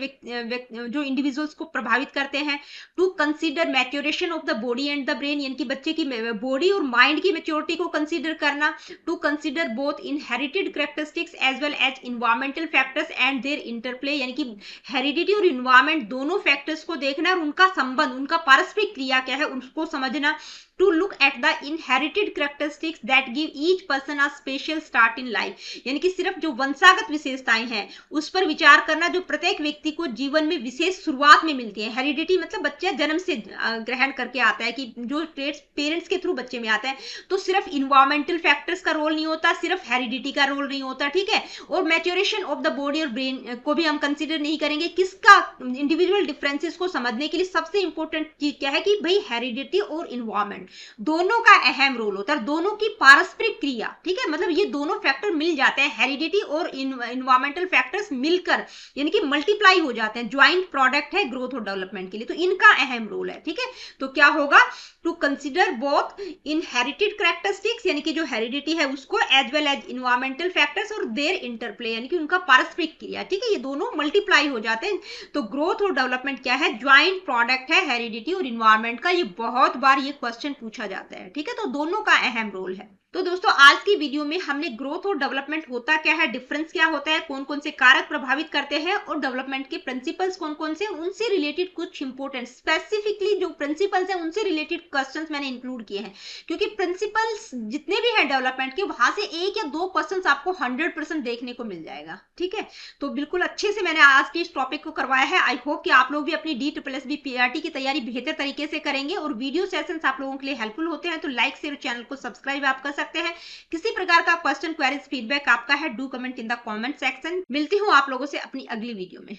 Speaker 1: जो इंडिविजुअल्स को प्रभावित करते हैं। To consider maturation of the body and the brain, यानी कि बच्चे की बॉडी और माइंड की मैच्योरिटी को कंसीडर करना। To consider both inherited characteristics as well as environmental factors and their interplay, यानी कि हेरिडिटी और इन्वायरमेंट दोनों फैक्टर्स को देखना और उनका संबंध, उनका पारस्परिक क्रिया क्या है उसको समझना। To look at the inherited characteristics that give each person a special start in life, यानी कि सिर्फ जो वंशागत विशेषताएं हैं उस पर विचार करना जो प्रत्येक व्यक्ति को जीवन में विशेष शुरुआत में मिलती है। हेरिडिटी मतलब बच्चा जन्म से ग्रहण करके आता है, कि जो ट्रेड्स पेरेंट्स के थ्रू बच्चे में आता है, तो सिर्फ इन्वायरमेंटल फैक्टर्स का रोल नहीं होता, सिर्फ हेरिडिटी का रोल नहीं होता, ठीक है। और मैच्योरेशन ऑफ द बॉडी और ब्रेन को भी हम कंसिडर नहीं करेंगे। किसका? इंडिविजुअल डिफरेंसेस को समझने के लिए सबसे इंपॉर्टेंट चीज क्या है कि भाई हेरिडिटी और इन्वायरमेंट दोनों का अहम रोल होता है, दोनों की पारस्परिक क्रिया, ठीक है, मतलब ये दोनों फैक्टर मिल जाते हैं, हेरिडिटी और इन्वायरमेंटल फैक्टर्स मिलकर यानी कि मल्टीप्लाई हो जाते हैं, ज्वाइंट प्रोडक्ट है ग्रोथ और डेवलपमेंट के लिए, तो इनका अहम रोल है, ठीक है। तो क्या होगा? To consider both inherited characteristics, यानी कि जो हेरिडिटी है उसको, as well as environmental factors और देयर इंटरप्ले, यानी कि उनका पारस्परिक क्रिया, ठीक है, ये दोनों मल्टीप्लाई हो जाते हैं। तो ग्रोथ और डेवलपमेंट क्या है? ज्वाइंट प्रोडक्ट है हेरिडिटी और इन्वायरमेंट का। ये बहुत बार ये क्वेश्चन पूछा जाता है, ठीक है, तो दोनों का अहम रोल है। तो दोस्तों आज की वीडियो में हमने ग्रोथ और डेवलपमेंट होता क्या है, डिफरेंस क्या होता है, कौन कौन से कारक प्रभावित करते हैं और डेवलपमेंट के प्रिंसिपल्स कौन कौन से, उनसे रिलेटेड कुछ इंपॉर्टेंट स्पेसिफिकली जो प्रिंसिपल्स हैं उनसे रिलेटेड क्वेश्चंस मैंने इंक्लूड किए हैं, क्योंकि प्रिंसिपल्स जितने भी हैं डेवलपमेंट के वहां से 1 या 2 क्वेश्चंस आपको 100% देखने को मिल जाएगा, ठीक है। तो बिल्कुल अच्छे से मैंने आज के इस टॉपिक को करवाया है। आई होप कि आप लोग भी अपनी DSSB PRT की तैयारी बेहतर तरीके से करेंगे और वीडियो सेशंस आप लोगों के लिए हेल्पफुल होते हैं तो लाइक शेयर चैनल को सब्सक्राइब आप कर सकते हैं। किसी प्रकार का क्वेश्चन क्वेरीज फीडबैक आपका है, do comment in the comment section. मिलती हूँ आप लोगों से अपनी अगली वीडियो में।